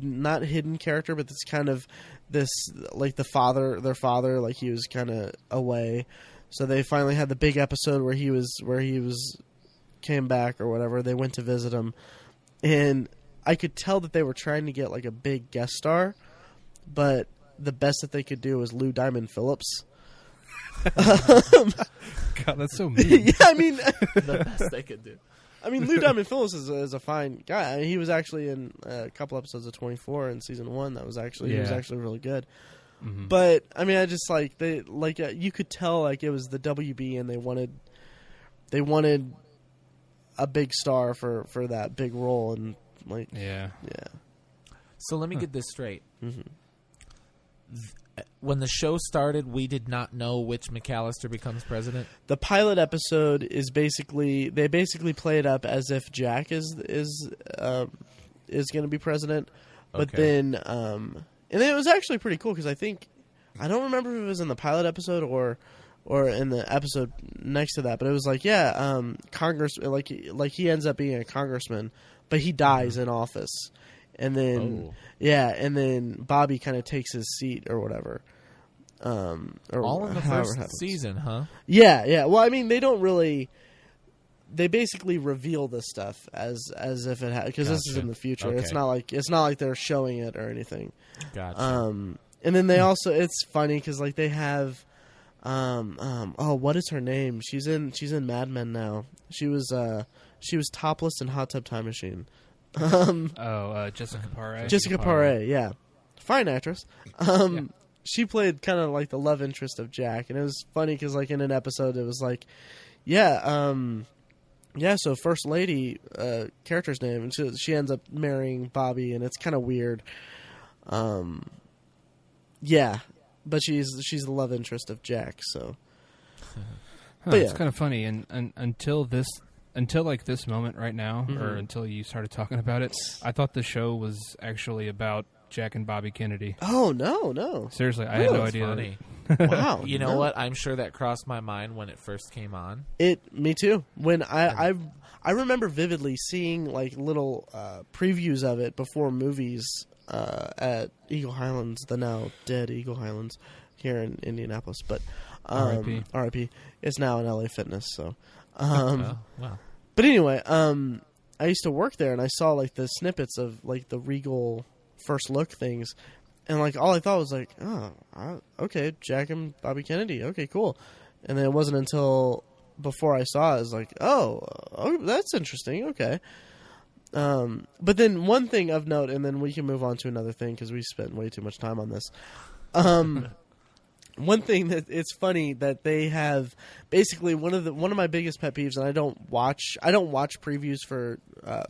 not hidden character, but this kind of this like their father, like he was kind of away. So they finally had the big episode where he was came back or whatever. They went to visit him, and I could tell that they were trying to get like a big guest star, but the best that they could do was Lou Diamond Phillips. God, that's so mean. Yeah, I mean, The best they could do. I mean, Lou Diamond Phillips is a fine guy. I mean, he was actually in a couple episodes of 24 in season 1. He was actually really good. Mm-hmm. But I mean, I just you could tell like it was the WB, and they wanted a big star for that big role, and like yeah. So let me get this straight. Mm-hmm. When the show started, we did not know which McAllister becomes president. The pilot episode is they basically play it up as if Jack is going to be president, but then and then it was actually pretty cool because I don't remember if it was in the pilot episode or in the episode next to that, but it was like Congress, like he ends up being a congressman, but he dies in office. And then, and then Bobby kind of takes his seat or whatever. Or all in the first season, huh? Yeah. Well, I mean, they don't really. They basically reveal this stuff as if it had, because this is in the future. Okay. It's not like they're showing it or anything. Gotcha. And then they also, it's funny because like they have, what is her name? She's in Mad Men now. She was topless in Hot Tub Time Machine. Jessica Paré. Jessica Paré, yeah, fine actress. She played kind of like the love interest of Jack, and it was funny because like in an episode it was like, so First Lady, character's name, and she ends up marrying Bobby, and it's kind of weird. But she's the love interest of Jack, so. It's kind of funny, and until like this moment right now, or until you started talking about it, I thought the show was actually about Jack and Bobby Kennedy. Oh, no. Seriously, I had no idea. Funny. Wow. You know what? I'm sure that crossed my mind when it first came on. Me too. When I remember vividly seeing like little previews of it before movies at Eagle Highlands, the now dead Eagle Highlands here in Indianapolis, but R.I.P. It's now an LA Fitness, so. Wow. But anyway, I used to work there, and I saw like the snippets of like the Regal first look things, and like all I thought was like, okay, Jack and Bobby Kennedy, okay, cool. And then it wasn't until before I saw it, I was like, oh, that's interesting, okay. But then one thing of note, and then we can move on to another thing because we spent way too much time on this. One thing that it's funny that they have basically one of my biggest pet peeves, and I don't watch previews for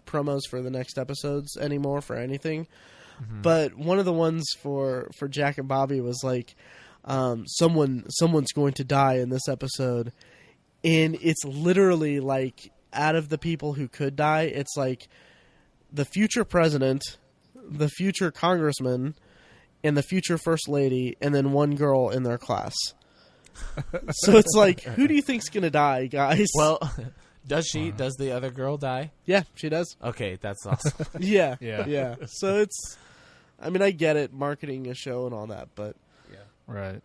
promos for the next episodes anymore for anything. Mm-hmm. But one of the ones for Jack and Bobby was like someone's going to die in this episode, and it's literally like out of the people who could die, it's like the future president, the future congressman, and the future first lady, and then one girl in their class. So it's like, who do you think's gonna die, guys? Well, does the other girl die? Yeah, she does. Okay, that's awesome. Yeah. So it's, I mean, I get it, marketing a show and all that, but Right.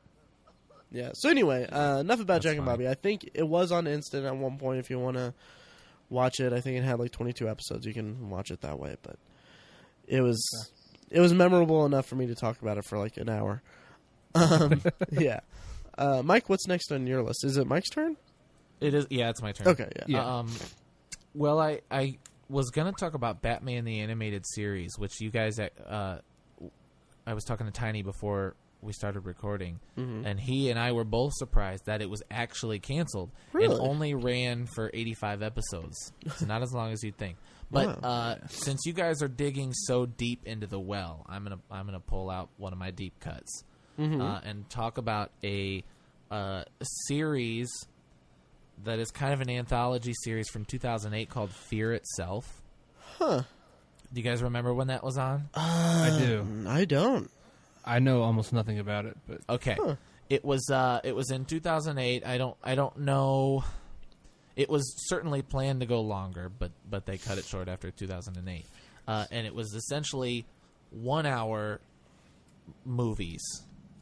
yeah. So anyway, enough about That's Jack and fine. Bobby. I think it was on Instant at one point if you want to watch it. I think it had like 22 episodes. You can watch it that way, but it was memorable enough for me to talk about it for like an hour. Yeah. Mike, what's next on your list? Is it Mike's turn? It is. Yeah, it's my turn. Okay, yeah. Well, I was gonna talk about Batman the Animated Series, which you guys. I was talking to Tiny before we started recording, and he and I were both surprised that it was actually canceled. Really? It only ran for 85 episodes, so not as long as you'd think. But Wow. Since you guys are digging so deep into the well, I'm gonna pull out one of my deep cuts and talk about a series that is kind of an anthology series from 2008 called Fear Itself. Huh. Do you guys remember when that was on? I do. I don't. I know almost nothing about it, but Okay. It was in 2008. I don't know. It was certainly planned to go longer, but they cut it short after 2008. And it was essentially 1 hour movies,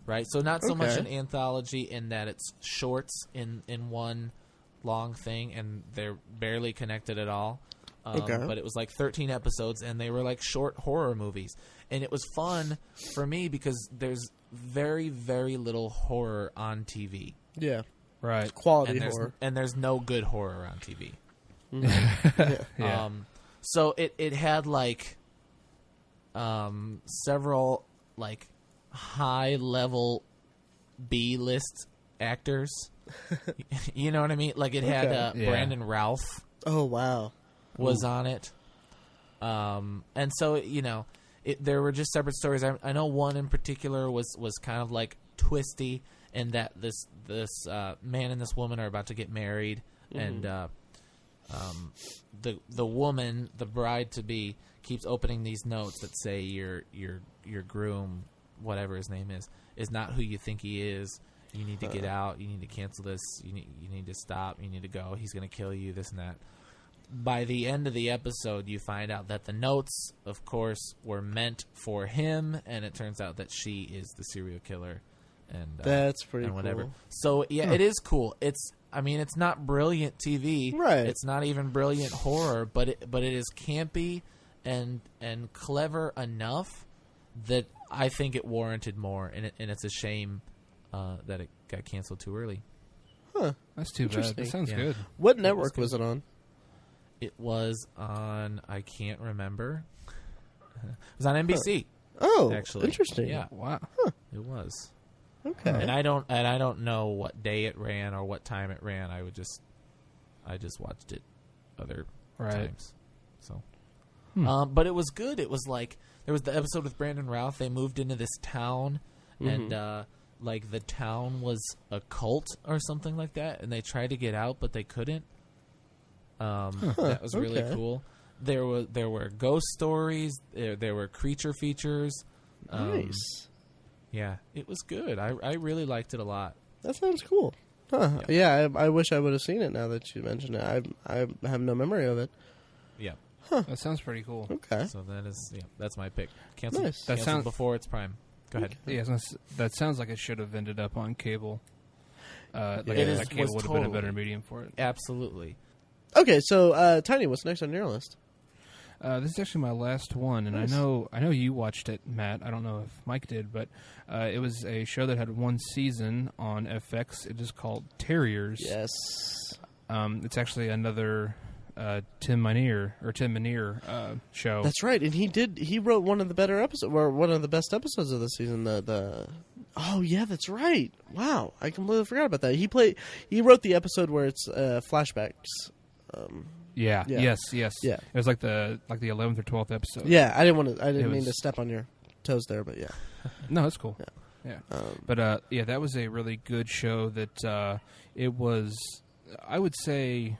right? So not so much an anthology in that it's shorts in one long thing, and they're barely connected at all. But it was like 13 episodes, and they were like short horror movies. And it was fun for me because there's very, very little horror on TV. Yeah. right. Quality And horror. there's no good horror on TV. Yeah. So it had like several like high level B list actors. You know what I mean? Like it had Yeah. Brandon Routh Oh, wow. was on it. And so there were just separate stories. I know one in particular was kind of like twisty, in that this man and this woman are about to get married, and the woman, the bride to be, keeps opening these notes that say your groom, whatever his name is not who you think he is. You need to get out. You need to cancel this. You need to stop. You need to go. He's going to kill you. This and that. By the end of the episode, you find out that the notes, of course, were meant for him, and it turns out that she is the serial killer. And That's pretty and whatever. cool. So yeah, it is cool. It's not brilliant TV. Right. It's not even brilliant horror, but it is campy and clever enough that I think it warranted more. And it's a shame that it got canceled too early. Huh. That's too bad. Interesting. That sounds Yeah. good. What network was it on? It was on, I can't remember. It was on NBC. Oh, Actually. interesting. Yeah, Wow. it was. Okay. And I don't know what day it ran or what time it ran. I just watched it other Right. times. So, but it was good. It was like there was the episode with Brandon Routh. They moved into this town, and like the town was a cult or something like that, and they tried to get out, but they couldn't. That was really okay. cool. There were ghost stories. There were creature features. Nice. Yeah, it was good. I really liked it a lot. That sounds cool. Huh. Yeah, I wish I would have seen it now that you mentioned it. I have no memory of it. Yeah. That sounds pretty cool. Okay. So that's my pick. Canceled, Nice. That canceled sounds- before its prime. Go ahead. Yeah, that sounds like it should have ended up on cable. Like It cable would have been a totally. better medium for it. Absolutely. Okay, so Tiny, what's next on your list? This is actually my last one, and Nice. I know you watched it, Matt. I don't know if Mike did, but it was a show that had one season on FX. It is called Terriers. Yes. It's actually another Tim Minear show. That's right, and he wrote one of the better episodes, or one of the best episodes of the season. Oh yeah, that's right. Wow, I completely forgot about that. He wrote the episode where it's flashbacks. Yeah. Yeah. Yes. Yeah. It was like the 11th or 12th episode. Yeah, I didn't mean was- to step on your toes there, but yeah. No, that's cool. Yeah. Um, But that was a really good show. That it was, I would say,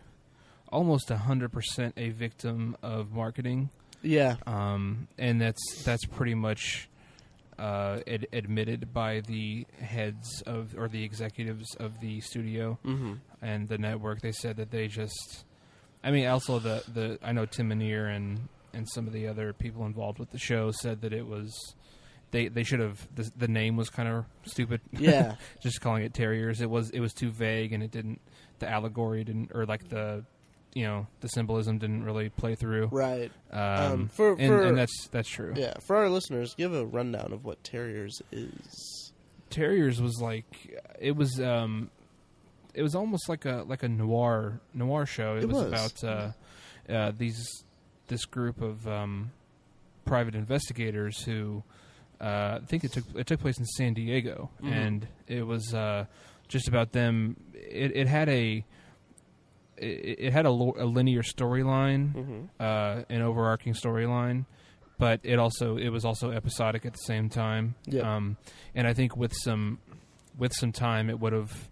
almost 100% a victim of marketing. Yeah. And that's pretty much admitted by the heads or the executives of the studio and the network. They said that they just, I mean, also I know Tim Minear and some of the other people involved with the show said that it was, they should have, the name was kind of stupid. Yeah. Just calling it Terriers. It was too vague, and it didn't, the allegory didn't, or like the symbolism didn't really play through. Right. And that's true. Yeah. For our listeners, give a rundown of what Terriers is. Terriers was like, it was almost like a noir show. It was about this group of private investigators who I think it took place in San Diego, and it was just about them. It had a linear storyline, an overarching storyline, but it was also episodic at the same time. Yeah. And I think with some time, it would have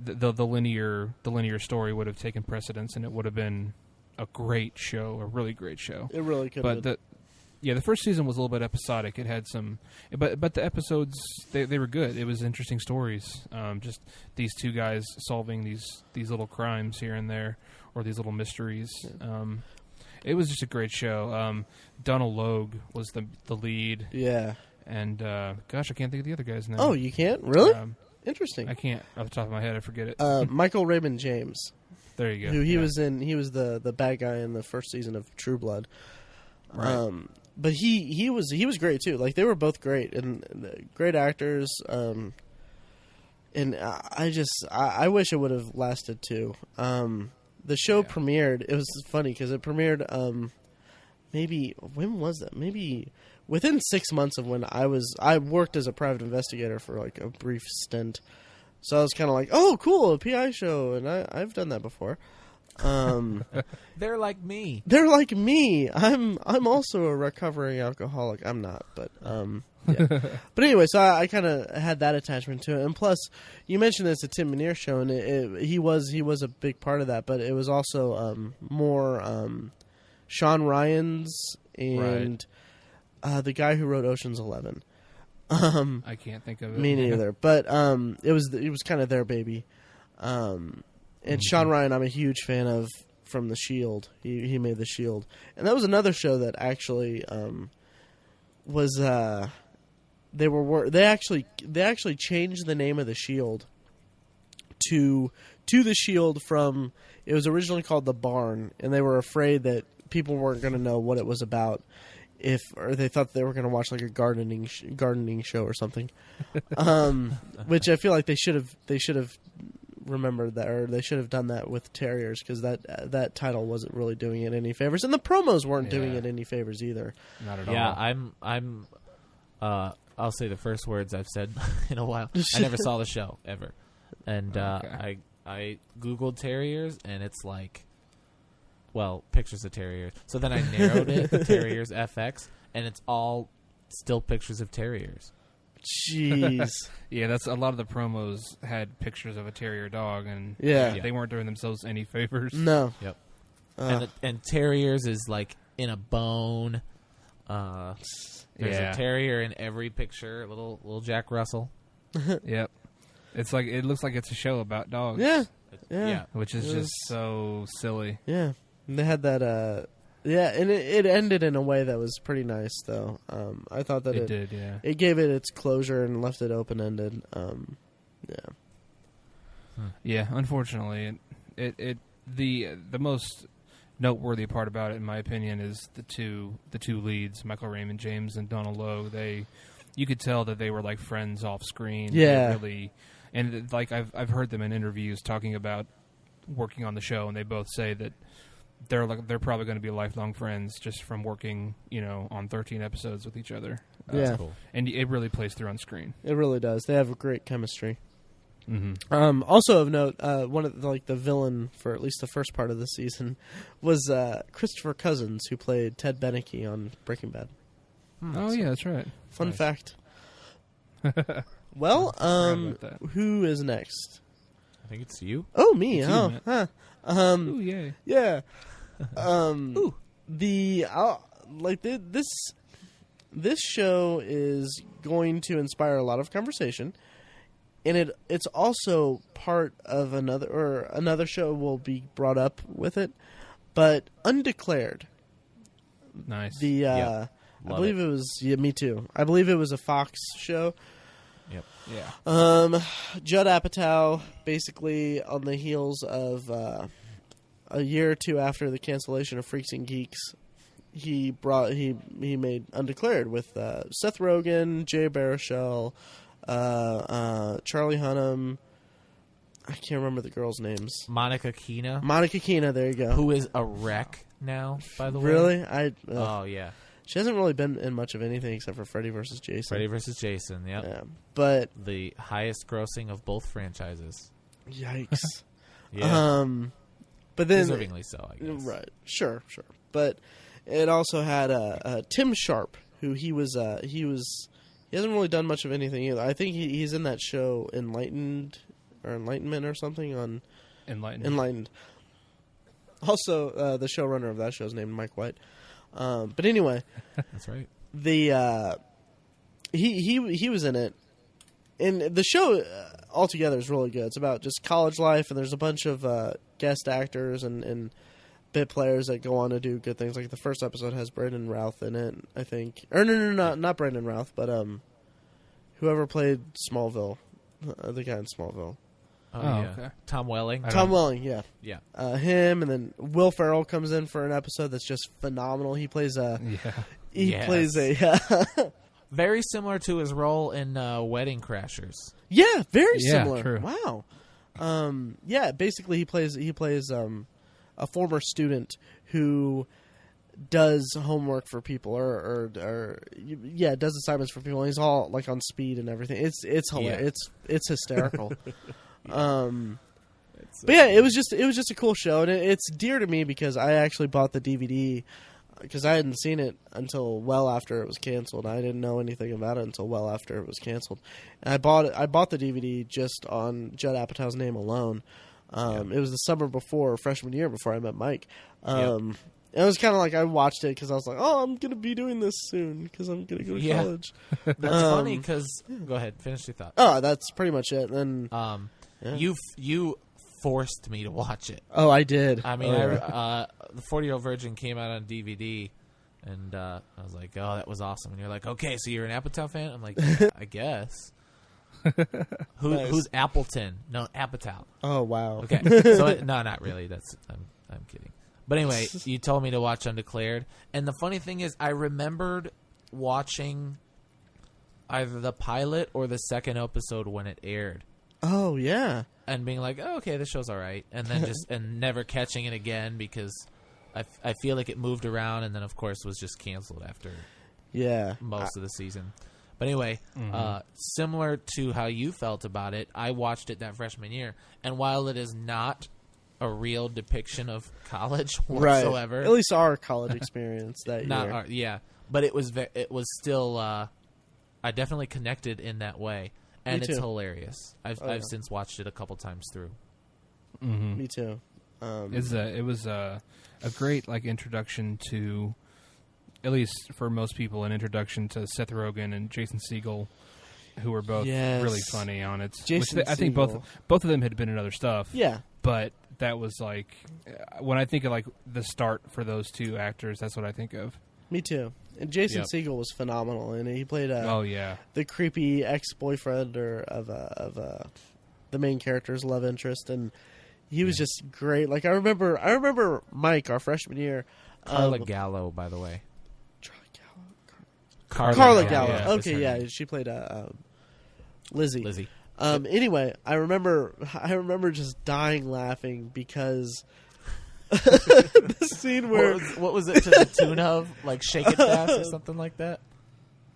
the linear story would have taken precedence, and it would have been a great show, a really great show. It really could. But the first season was a little bit episodic. It had some, but the episodes they were good. It was interesting stories. Just these two guys solving these little crimes here and there, or these little mysteries. It was just a great show. Donald Logue was the lead. Yeah. And gosh, I can't think of the other guy's name. Oh, you can't? Really? Interesting. I can't off the top of my head. I forget it. Michael Raymond James. There you go. Who he was the bad guy in the first season of True Blood. Right. But he was great too. Like, they were both great and great actors. And I wish it would have lasted too. The show premiered. It was funny because it premiered. Maybe when was that? Maybe within 6 months of when I worked as a private investigator for like a brief stint. So I was kind of like, oh, cool, a PI show, and I've done that before. They're like me. They're like me. I'm also a recovering alcoholic. I'm not, but yeah. But anyway, so I kind of had that attachment to it, and plus, you mentioned it's a Tim Minear show, and he was a big part of that. But it was also more Sean Ryan's and the guy who wrote Ocean's 11. I can't think of it. Me neither. But it was kind of their baby. And Sean Ryan, I'm a huge fan of from The Shield. He made The Shield, and that was another show that actually was. They actually changed the name of The Shield to The Shield from. It was originally called The Barn, and they were afraid that people weren't going to know what it was about. Or they thought they were going to watch like a gardening show or something, which I feel like they should have remembered that, or they should have done that with Terriers, because that title wasn't really doing it any favors, and the promos weren't doing it any favors either. Not at all. Yeah, I'll say the first words I've said in a while. I never saw the show ever, and I googled Terriers, and it's like. Well, pictures of terriers. So then I narrowed it to Terriers FX, and it's all still pictures of terriers. Jeez. Yeah, that's a lot of the promos had pictures of a terrier dog, and they weren't doing themselves any favors. No. Yep. And terriers is like in a bone. There's a terrier in every picture. Little Jack Russell. Yep. It's like it looks like it's a show about dogs. Yeah. Which is just so silly. Yeah. And they had that, and it ended in a way that was pretty nice, though. I thought that it did, yeah. It gave it its closure and left it open-ended. Yeah, unfortunately, the most noteworthy part about it, in my opinion, is the two leads, Michael Raymond James and Donald Logue. You could tell that they were like friends off screen. Yeah, really, and like I've heard them in interviews talking about working on the show, and they both say that. They're probably going to be lifelong friends just from working, on 13 episodes with each other. That's cool. And it really plays through on screen. It really does. They have a great chemistry. Mm-hmm. Also of note, one of the villain for at least the first part of the season was Christopher Cousins, who played Ted Beneke on Breaking Bad. Oh yeah, that's right. Fun fact. Well, who is next? I think it's you. Oh, me. It's oh, you, huh. Ooh, yay. Yeah. like this show is going to inspire a lot of conversation, and it's also part of another show will be brought up with it, but Undeclared. Nice. I believe it was me too. I believe it was a Fox show. Yep. Yeah. Judd Apatow, basically on the heels of a year or two after the cancellation of Freaks and Geeks, he made Undeclared with Seth Rogen, Jay Baruchel, Charlie Hunnam. I can't remember the girls' names. Monica Keena. Monica Keena, there you go. Who is a wreck now, by the way. Really? Oh, yeah. She hasn't really been in much of anything except for Freddy vs. Jason. Freddy vs. Jason, yep. Yeah. But the highest grossing of both franchises. Yikes. Yeah. But then deservingly so, I guess. Right. Sure. But it also had Tim Sharp, who he hasn't really done much of anything either. I think he's in that show Enlightenment or something on Enlightened. Also, the showrunner of that show is named Mike White. But anyway, that's right. He was in it, and the show altogether is really good. It's about just college life, and there's a bunch of guest actors and bit players that go on to do good things. Like the first episode has Brandon Routh in it, I think. Or no, not Brandon Routh, but whoever played Smallville, the guy in Smallville. Oh yeah. Okay. Tom Welling. Tom Welling, yeah. Yeah. Him, and then Will Ferrell comes in for an episode that's just phenomenal. He plays plays a very similar to his role in Wedding Crashers. Yeah, very similar. True. Wow. Yeah, basically he plays a former student who does homework for people or does assignments for people. And he's all like on speed and everything. It's hilarious. Yeah. It's hysterical. But yeah, it was just a cool show, and it's dear to me because I actually bought the DVD because I hadn't seen it until well after it was canceled. I didn't know anything about it until well after it was canceled. And I bought the DVD just on Judd Apatow's name alone. It was the summer before freshman year before I met Mike. And it was kind of like I watched it because I was like, oh, I'm going to be doing this soon because I'm going to go to college. That's funny because go ahead, finish your thought. Oh, that's pretty much it. And you forced me to watch it. Oh, I did. I mean, the 40-Year-Old Virgin came out on DVD, and I was like, oh, that was awesome. And you're like, okay, so you're an Apatow fan? I'm like, yeah, I guess. Who's Appleton? No, Apatow. Oh, wow. Okay, so no, not really. I'm kidding. But anyway, you told me to watch Undeclared, and the funny thing is, I remembered watching either the pilot or the second episode when it aired. Oh yeah, and being like, oh, okay, this show's all right, and then and never catching it again because I feel like it moved around, and then of course was just canceled after most of the season. But anyway, similar to how you felt about it, I watched it that freshman year, and while it is not a real depiction of college whatsoever, right. At least our college experience that year, but it was still I definitely connected in that way. And it's hilarious. I've since watched it a couple times through. Mm-hmm. Me too. It was a great introduction to, at least for most people, an introduction to Seth Rogen and Jason Segel, who were both really funny on it. I think both of them had been in other stuff. Yeah, but that was when I think of the start for those two actors, that's what I think of. Me too. And Jason Segel was phenomenal, and he played the creepy ex-boyfriend of the main character's love interest, and he was just great. Like I remember Mike, our freshman year. Carla Gallo, by the way. Carla Gallo. Yeah, okay, yeah, she played Lizzie. Anyway, I remember just dying laughing because. The scene where what was it to the tune of Shake It Fast or something like that?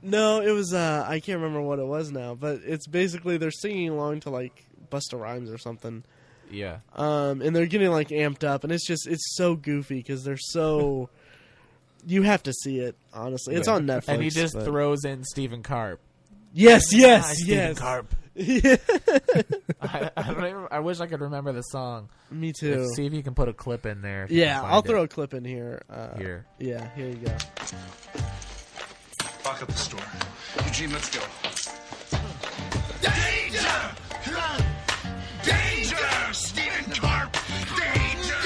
No, it was I can't remember what it was now, but it's basically they're singing along to Busta Rhymes or something. Yeah. And they're getting amped up, and it's so goofy because they're so. You have to see it, honestly. It's on Netflix, and he just throws in Stephen Karp. Yes. Stephen Karp. I I wish I could remember the song. Me too. See if you can put a clip in there. Yeah, I'll throw a clip in here. Here. Yeah, here you go. Lock up the store. Eugene, let's go. Danger! Stephen Carp! Danger!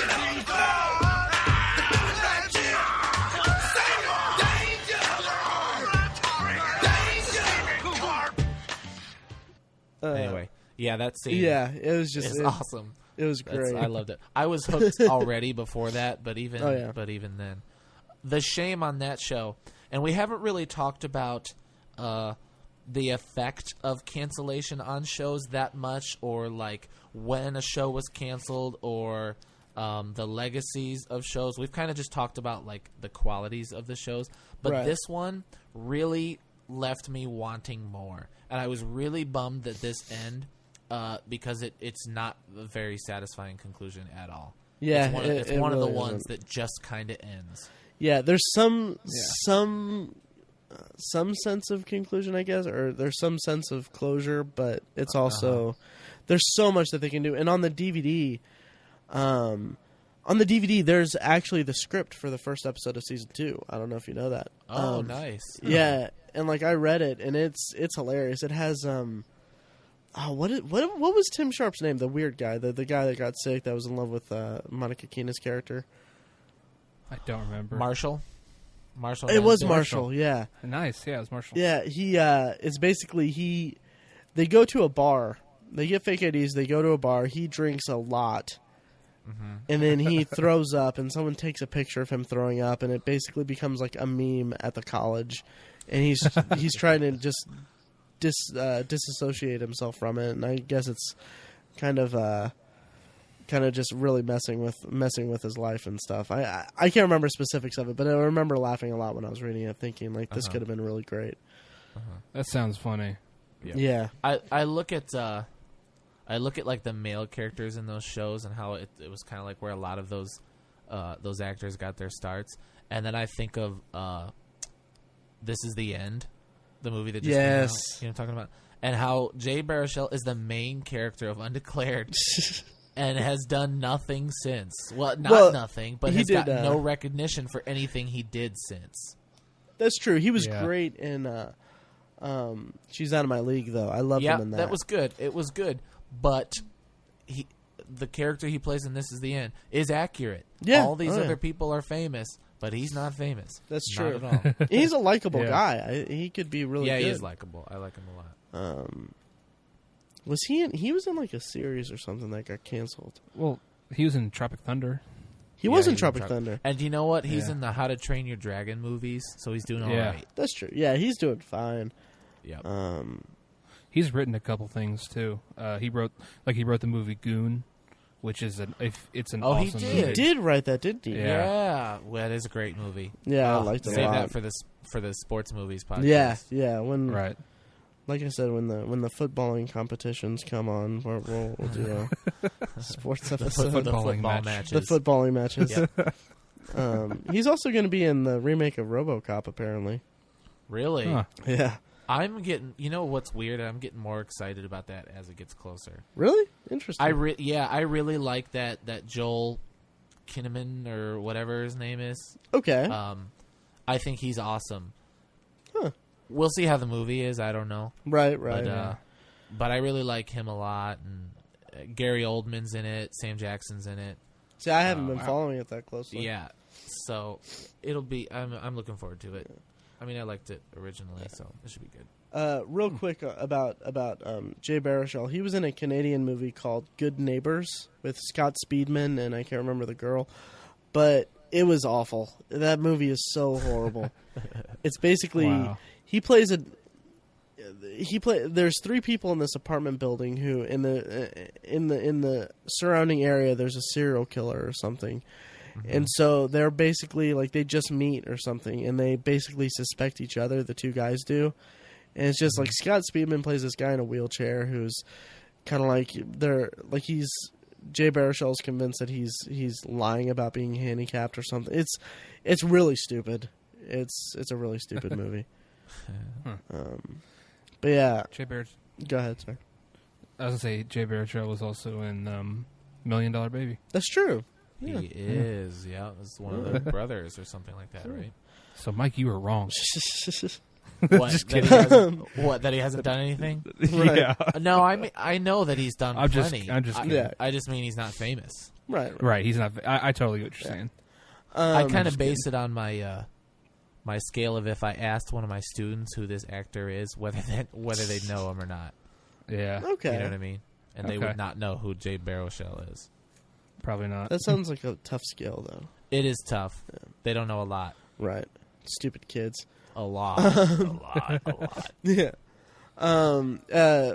Anyway, yeah, that scene. Yeah, it was just it's awesome. It was great. I loved it. I was hooked already before that, but even then, the shame on that show, and we haven't really talked about the effect of cancellation on shows that much, or like when a show was canceled, or the legacies of shows. We've kind of just talked about like the qualities of the shows, but this one really left me wanting more, and I was really bummed that this end. Because it's not a very satisfying conclusion at all. Yeah, it's one of really the ones isn't. that just kind of ends. Yeah, there's some sense of conclusion, I guess, or there's some sense of closure, but it's also there's so much that they can do. And on the DVD, there's actually the script for the first episode of season 2. I don't know if you know that. Oh, nice. Yeah, and like I read it, and it's hilarious. It has what was Tim Sharp's name? The weird guy, the guy that got sick, that was in love with Monica Kena's character. I don't remember. Marshall. It was Marshall. Yeah. Nice. Yeah, it was Marshall. Yeah, he it's basically they go to a bar. They get fake IDs. They go to a bar. He drinks a lot, and then he throws up, and someone takes a picture of him throwing up, and it basically becomes like a meme at the college, and he's trying to just disassociate himself from it, and I guess it's kind of just really messing with his life and stuff. I can't remember specifics of it, but I remember laughing a lot when I was reading it, thinking like this could have been really great. That sounds funny. Yeah. I look at like the male characters in those shows and how it was kind of like where a lot of those actors got their starts, and then I think of This Is the End. The movie that just came out, you know what I'm talking about, and how Jay Baruchel is the main character of Undeclared, and has done nothing since. Well, nothing, but has got no recognition for anything he did since. That's true. He was great in She's Out of My League, though. I loved him in that. That was good. It was good, but the character he plays in This Is the End is accurate. Yeah, all these other people are famous. But he's not famous. That's true. Not at all. He's a likable guy. He could be really good. Yeah, he is likable. I like him a lot. Was he was in like a series or something that got canceled. Well, he was in Tropic Thunder. He was in Tropic Thunder. And you know what? He's in the How to Train Your Dragon movies, so he's doing all right. That's true. Yeah, he's doing fine. Yep. He's written a couple things too. He wrote the movie Goon, which is it's an awesome movie. He did write that, didn't he? Yeah. Well, that is a great movie. Yeah, I liked it a lot. Save that for the sports movies podcast. Yeah. Like I said, when the footballing competitions come on, we'll do a sports episode. The football matches. The footballing matches. Yep. He's also going to be in the remake of RoboCop, apparently. Really? Huh. Yeah. I'm getting. You know what's weird? I'm getting more excited about that as it gets closer. Really? Interesting. I really like that Joel Kinnaman or whatever his name is. Okay. I think he's awesome. Huh. We'll see how the movie is. I don't know. Right. But I really like him a lot, and Gary Oldman's in it. Sam Jackson's in it. See, I haven't been following it that closely. Yeah. So it'll be. I'm looking forward to it. I mean, I liked it originally, so it should be good. Real quick about Jay Baruchel. He was in a Canadian movie called Good Neighbors with Scott Speedman, and I can't remember the girl, but it was awful. That movie is so horrible. It's basically there's 3 people in this apartment building who in the surrounding area there's a serial killer or something. And so they're basically like they just meet or something, and they basically suspect each other. The 2 guys do, and it's just like Scott Speedman plays this guy in a wheelchair who's kind of like Jay Baruchel's convinced that he's lying about being handicapped or something. It's really stupid. It's a really stupid movie. But yeah, Jay Baruchel. Go ahead, sir. I was gonna say Jay Baruchel was also in $1 Million Baby. That's true. He is. Yeah, it's one of the brothers or something like that, right? So, Mike, you were wrong. What? Just that, kidding. that he hasn't done anything? Right. Yeah. No, I know that he's done plenty. I'm just kidding. Yeah. I just mean he's not famous. Right. Right, he's not. I totally get what you're saying. I kind of base it on my my scale of if I asked one of my students who this actor is, whether they know him or not. Yeah. Okay. You know what I mean? And they would not know who Jay Baruchel is. Probably not. That sounds like a tough skill, though. It is tough. Yeah. They don't know a lot. Right. Stupid kids. A lot. A lot. Yeah.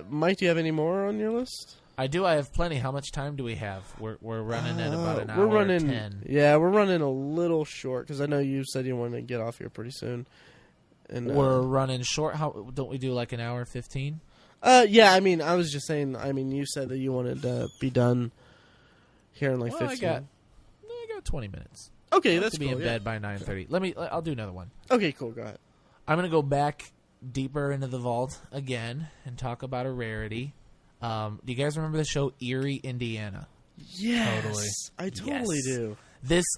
Mike, do you have any more on your list? I do. I have plenty. How much time do we have? We're running at about an hour. We're running 10. Yeah, we're running a little short because I know you said you wanted to get off here pretty soon. And we're running short. How don't we do like an hour 15? Yeah. I mean, I was just saying. I mean, you said that you wanted to be done here in like 15. I got 20 minutes. Okay, I'll that's have to be cool, in bed by 9:30. I'll do another one. Okay, cool. Go ahead. I'm gonna go back deeper into the vault again and talk about a rarity. Do you guys remember the show Erie, Indiana? Yes, Totally. I totally do.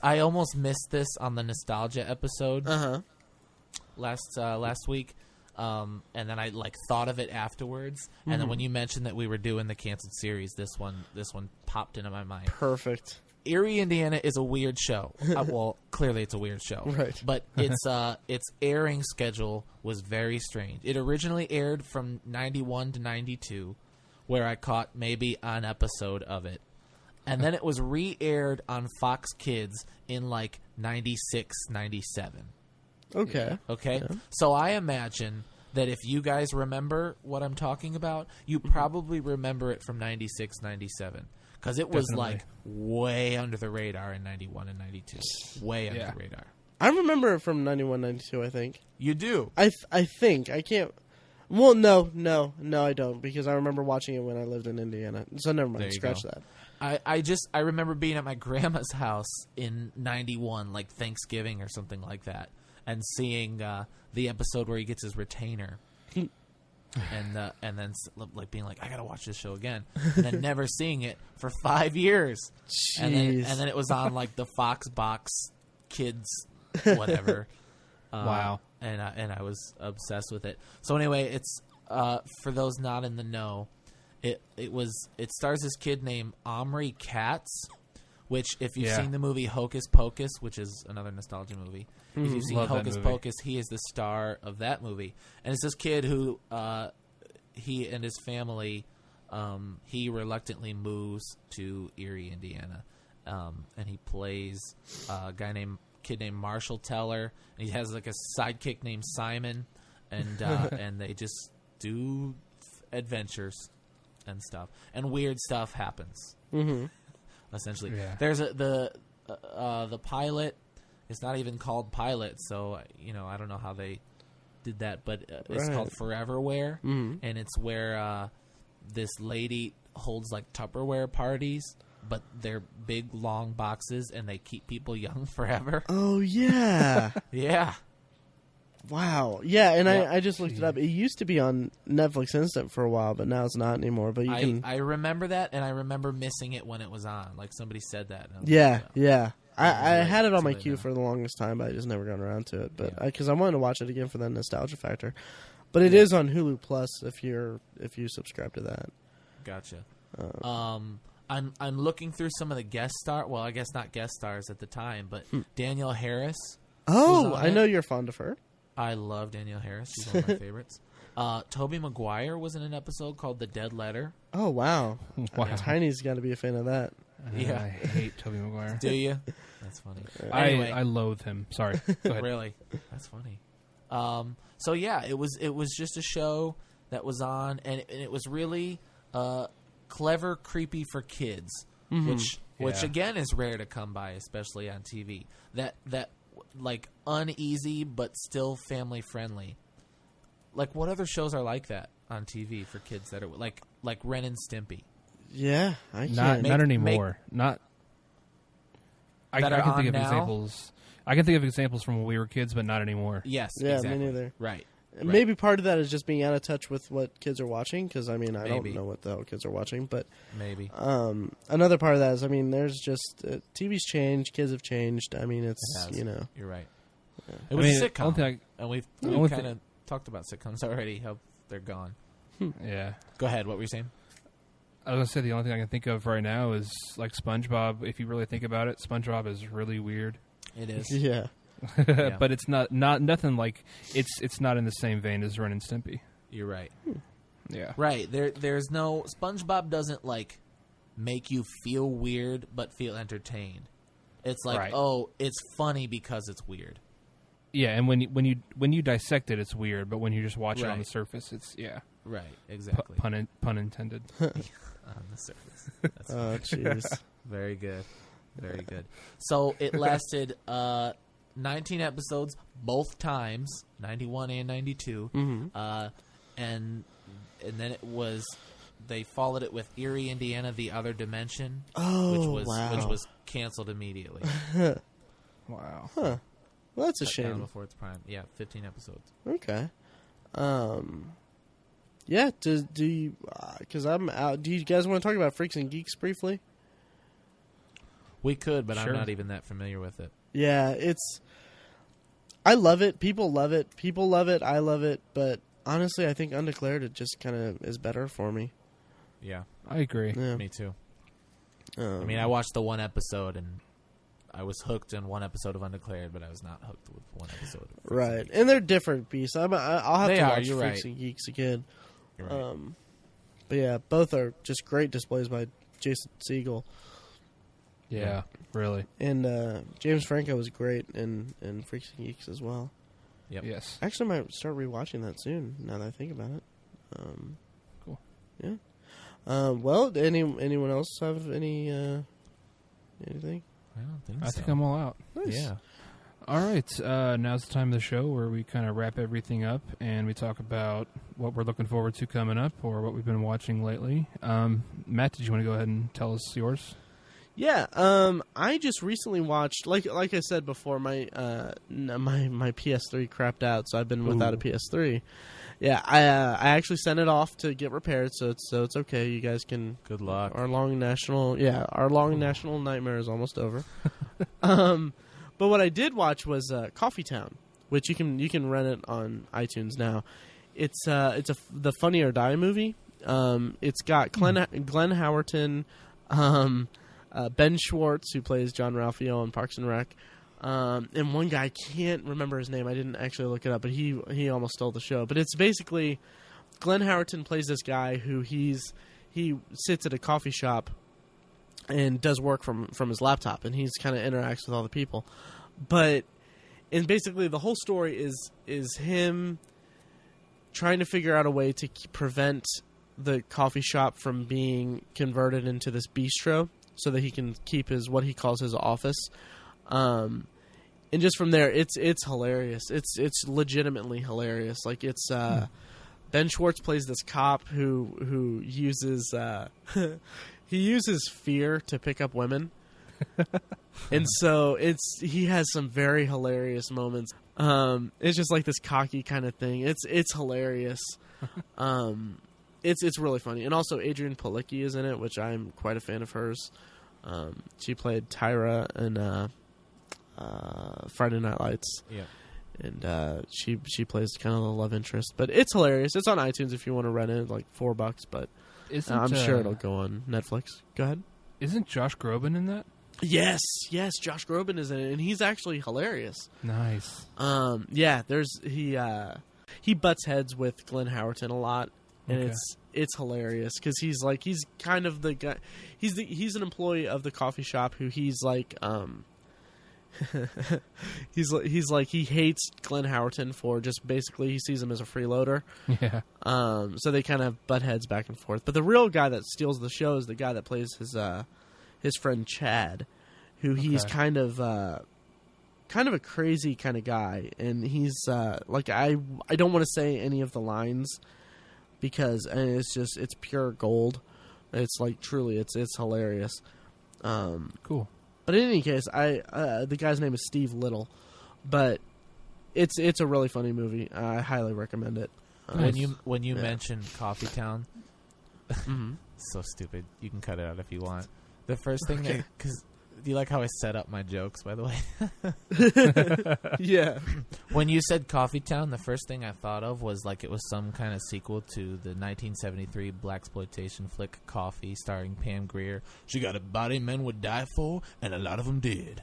I almost missed this on the nostalgia episode last week, and then I thought of it afterwards. And then when you mentioned that we were doing the canceled series, this one popped into my mind. Perfect. Erie, Indiana is a weird show. Well, clearly it's a weird show. Right. But its airing schedule was very strange. It originally aired from 91 to 92, where I caught maybe an episode of it. And then it was re-aired on Fox Kids in 96, 97. Okay. Okay? Yeah. So I imagine that if you guys remember what I'm talking about, you probably remember it from 96, 97. Because it was way under the radar in 91 and 92. Way under the radar. I remember it from 91, 92, I think. You do? I think. I can't. Well, no, I don't, because I remember watching it when I lived in Indiana. So never mind. Scratch that. I remember being at my grandma's house in 91, like Thanksgiving or something like that, and seeing the episode where he gets his retainer. And then being like, I gotta watch this show again, and then never seeing it for 5 years. Jeez. And then it was on the Fox Box Kids whatever. Wow. And I was obsessed with it. So anyway, it's for those not in the know, it stars this kid named Omri Katz, which if you've seen the movie Hocus Pocus, which is another nostalgia movie. If you've seen Hocus Pocus, he is the star of that movie. And it's this kid who, he and his family, he reluctantly moves to Erie, Indiana. And he plays a kid named Marshall Teller. And he has a sidekick named Simon. And and they just do adventures and stuff. And weird stuff happens. Mm-hmm. Essentially. Yeah. There's the pilot. It's not even called Pilot, so I don't know how they did that, but it's called Foreverware, and it's where this lady holds Tupperware parties, but they're big long boxes, and they keep people young forever. Oh yeah, yeah. Wow. Yeah, and I just looked it up. It used to be on Netflix Instant for a while, but now it's not anymore. But I remember that, and I remember missing it when it was on. Somebody said that. Yeah. I had it on my queue for the longest time, but I just never got around to it. But because I wanted to watch it again for the nostalgia factor. But it is on Hulu Plus if you subscribe to that. Gotcha. I'm looking through some of the guest star. Well, I guess not guest stars at the time, but Danielle Harris. Oh, I know you're fond of her. I love Danielle Harris. She's one of my favorites. Tobey Maguire was in an episode called The Dead Letter. Oh, wow. Tiny's got to be a fan of that. Yeah, I hate Tobey Maguire. Do you? That's funny. Anyway. I loathe him. Sorry. Go ahead. Really? That's funny. So yeah, it was just a show that was on, and it was really clever, creepy for kids, which again is rare to come by, especially on TV. That uneasy but still family friendly. What other shows are like that on TV for kids that are like Ren and Stimpy? Yeah, I can't. Not anymore. I can think of examples. I can think of examples from when we were kids, but not anymore. Yes, yeah, exactly. me neither. Right. Maybe part of that is just being out of touch with what kids are watching, because, I mean, I Maybe. don't know what the hell kids are watching, but Maybe. another part of that is, I mean, there's just, TV's changed, kids have changed, I mean, it's, It has. you know. You're right. Yeah. It was a sitcom, only thing and we've only kind of talked about sitcoms already, how they're gone. Yeah. Go ahead, what were you saying? I was going to say the only thing I can think of right now is, like, SpongeBob. If you really think about it, SpongeBob is really weird. It is. Yeah. Yeah. But it's nothing like, it's not in the same vein as Ren and Stimpy. You're right. Yeah. Right. There's no... SpongeBob doesn't, like, make you feel weird, but feel entertained. It's like, Right. oh, it's funny because it's weird. Yeah, and when you dissect it, it's weird, but when you just watch it on Right. the surface, it's, yeah. Right, exactly. Pun intended. On the surface. That's Oh, jeez. very good. Very good. So it lasted 19 episodes both times, 91 and 92. Mm-hmm. And then it was... They followed it with Erie, Indiana, The Other Dimension, Oh, which was canceled immediately. Wow. Huh. Well, that's a Shut down shame. before its prime. Yeah, 15 episodes. Okay. Yeah, do you, because I'm out, do you guys want to talk about Freaks and Geeks briefly? We could, but Sure. I'm not even that familiar with it. Yeah, I love it. People love it. People love it. I love it. But honestly, I think Undeclared, it just kind of is better for me. Yeah, I agree. Yeah. me too. I mean, I watched the one episode, and I was hooked in one episode of Undeclared, but I was not hooked with one episode of Freaks and right. Geeks. And they're different beasts. I'll have They to are, watch you're Freaks right. and Geeks again. You're right. But yeah, both are just great displays by Jason Segel. Yeah, really. And James Franco was great in Freaks and Geeks as well. Yep. Yes. Actually, I might start rewatching that soon, now that I think about it. Cool. Yeah. Well, anyone else have anything? I don't think so. I think I'm all out. Nice. Yeah. All right, now's the time of the show where we kind of wrap everything up and we talk about what we're looking forward to coming up or what we've been watching lately. Matt, did you want to go ahead and tell us yours? Yeah, I just recently watched, like I said before, my PS3 crapped out, so I've been without a PS3. Yeah, I actually sent it off to get repaired, so it's okay. You guys can. Good luck. Our long national nightmare is almost over. But what I did watch was Coffee Town, which you can rent it on iTunes now. It's the Funny or Die movie. It's got Glenn Howerton, Ben Schwartz, who plays John Ralphio on Parks and Rec, and one guy, I can't remember his name. I didn't actually look it up, but he almost stole the show. But it's basically Glenn Howerton plays this guy who he sits at a coffee shop and does work from his laptop, and he's kind of interacts with all the people. And basically the whole story is him trying to figure out a way to prevent the coffee shop from being converted into this bistro, so that he can keep what he calls his office. And just from there, it's hilarious. It's legitimately hilarious. Like it's Ben Schwartz plays this cop who uses he uses fear to pick up women, and so he has some very hilarious moments. It's just like this cocky kind of thing. It's hilarious. It's really funny, and also Adrienne Palicki is in it, which I'm quite a fan of hers. She played Tyra in Friday Night Lights. Yeah. And she plays kind of the love interest. But it's hilarious. It's on iTunes if you want to rent it, like $4, but I'm sure it'll go on Netflix. Go ahead. Isn't Josh Groban in that? Yes, Josh Groban is in it, and he's actually hilarious. Nice. Yeah, he butts heads with Glenn Howerton a lot, and Okay. it's hilarious because he's kind of the guy. He's an employee of the coffee shop who he's like he hates Glenn Howerton for just basically he sees him as a freeloader. Yeah. So they kind of butt heads back and forth. But the real guy that steals the show is the guy that plays his friend Chad, who he's Okay. kind of a crazy kind of guy, and he's like I don't want to say any of the lines because it's pure gold. It's like truly it's hilarious. Cool. But in any case, the guy's name is Steve Little, but it's a really funny movie. I highly recommend it. When you mentioned Coffee Town, so stupid. You can cut it out if you want. The first thing, because do you like how I set up my jokes? By the way, yeah. When you said Coffee Town, the first thing I thought of was like it was some kind of sequel to the 1973 blaxploitation flick Coffee, starring Pam Grier. She got a body men would die for, and a lot of them did.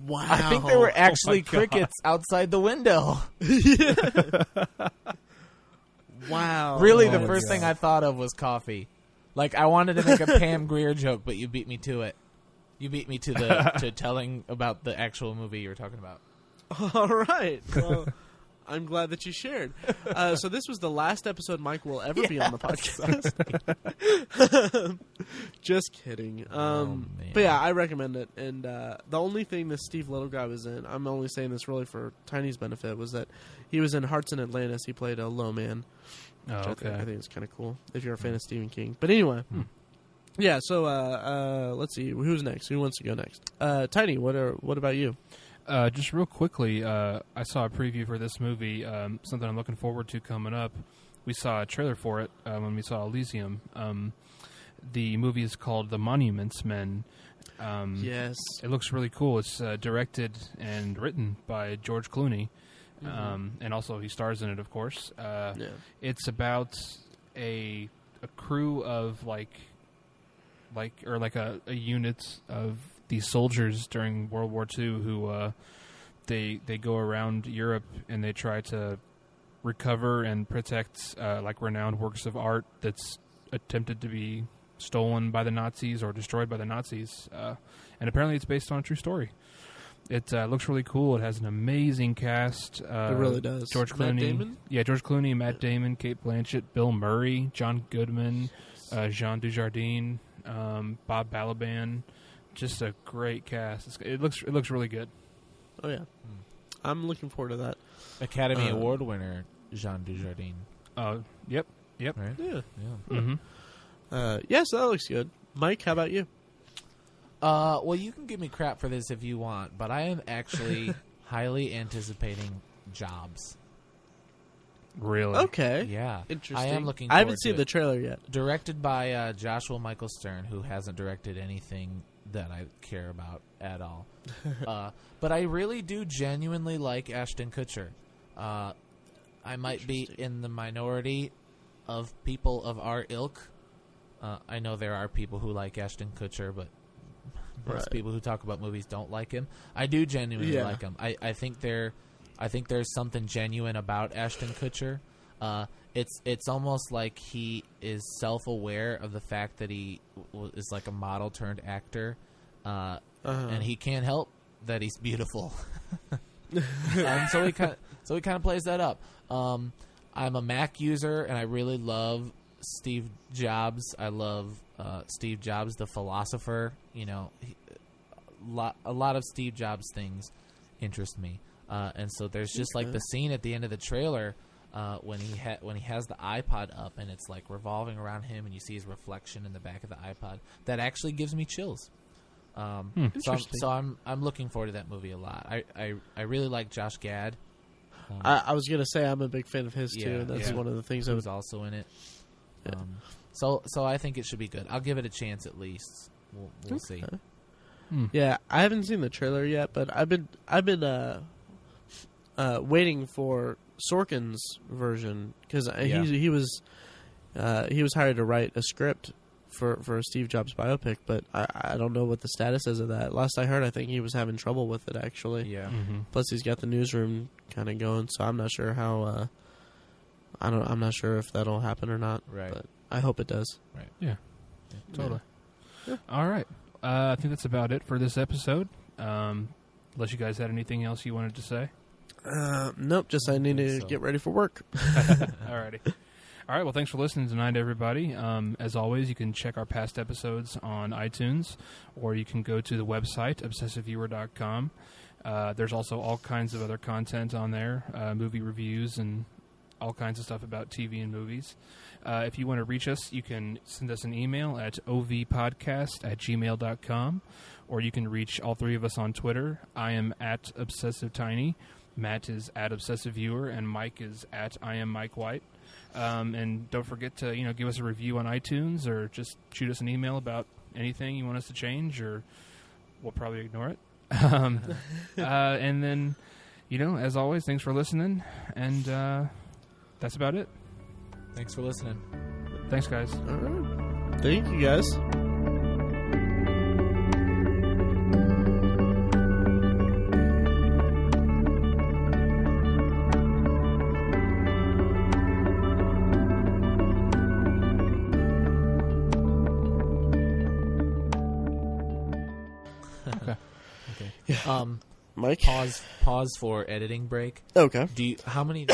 Wow. I think there were actually crickets outside the window. Wow. Really, the first thing I thought of was Coffee. Like, I wanted to make a Pam Grier joke, but you beat me to it. You beat me to to telling about the actual movie you were talking about. All right. Well, I'm glad that you shared. So this was the last episode Mike will ever be on the podcast. Just kidding. But yeah, I recommend it. And the only thing this Steve Little guy was in, I'm only saying this really for Tiny's benefit, was that he was in Hearts in Atlantis. He played a low man. Oh, okay. I think it's kind of cool if you're a fan of Stephen King. But anyway, yeah. So let's see, who's next? Who wants to go next? Tiny, what about you? Just real quickly, I saw a preview for this movie. Something I'm looking forward to coming up. We saw a trailer for it when we saw Elysium. The movie is called The Monuments Men. Yes, it looks really cool. It's directed and written by George Clooney. And also he stars in it, of course. It's about a crew of like a unit of these soldiers during World War II who they go around Europe and they try to recover and protect like renowned works of art that's attempted to be stolen by the Nazis or destroyed by the Nazis. And apparently it's based on a true story. It looks really cool. It has an amazing cast. It really does. George Clooney. Matt Damon? Yeah, George Clooney, Matt Damon, Kate Blanchett, Bill Murray, John Goodman, Jean Dujardin, Bob Balaban. Just a great cast. It looks really good. Oh, yeah. I'm looking forward to that. Academy Award winner Jean Dujardin. Yep. Right? Yeah. Mm-hmm. Yeah, so that looks good. Mike, how about you? Well, you can give me crap for this if you want, but I am actually highly anticipating Jobs. Really? Okay. Yeah. Interesting. I am looking I haven't forward seen to the it. trailer yet. Directed by Joshua Michael Stern, who hasn't directed anything that I care about at all. But I really do genuinely like Ashton Kutcher. I might be in the minority of people of our ilk. I know there are people who like Ashton Kutcher, but most people who talk about movies don't like him. I do genuinely like him. I think there's something genuine about Ashton Kutcher. It's almost like he is self-aware of the fact that he is like a model turned actor, and he can't help that he's beautiful. So he kind of plays that up. I'm a Mac user, and I really love Steve Jobs. I love Steve Jobs, the philosopher. You know, a lot of Steve Jobs things interest me. And so there's just like the scene at the end of the trailer when he has the iPod up and it's like revolving around him, and you see his reflection in the back of the iPod. That actually gives me chills. So I'm looking forward to that movie a lot. I really like Josh Gad. I was gonna say I'm a big fan of his too. That's one of the things I was also in it. So I think it should be good. I'll give it a chance at least. We'll see. Yeah, I haven't seen the trailer yet, but I've been waiting for Sorkin's version because he was hired to write a script for a Steve Jobs biopic, but I don't know what the status is of that. Last I heard, I think he was having trouble with it actually. Yeah. Mm-hmm. Plus, he's got the newsroom kind of going, so I'm not sure how. I'm not sure if that'll happen or not. Right. But I hope it does. Right. Yeah. Totally. Yeah. All right. I think that's about it for this episode. Unless you guys had anything else you wanted to say. Nope. Just I need to get ready for work. Alrighty. All right. Well, thanks for listening tonight, everybody. As always, you can check our past episodes on iTunes, or you can go to the website obsessiveviewer.com. There's also all kinds of other content on there, movie reviews and all kinds of stuff about TV and movies. If you want to reach us, you can send us an email at ovpodcast@gmail.com, or you can reach all three of us on Twitter. I am at ObsessiveTiny, Matt is at ObsessiveViewer, and Mike is at I am Mike White. And don't forget to give us a review on iTunes, or just shoot us an email about anything you want us to change, or we'll probably ignore it. And then, as always, thanks for listening, and that's about it. Thanks for listening. Thanks, guys. All right. Thank you, guys. Okay. Yeah. Mike? Pause for editing break. Okay. How many...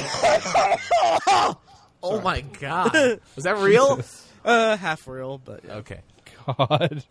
Oh my god. Was that real? Half real, but yeah. Okay. God.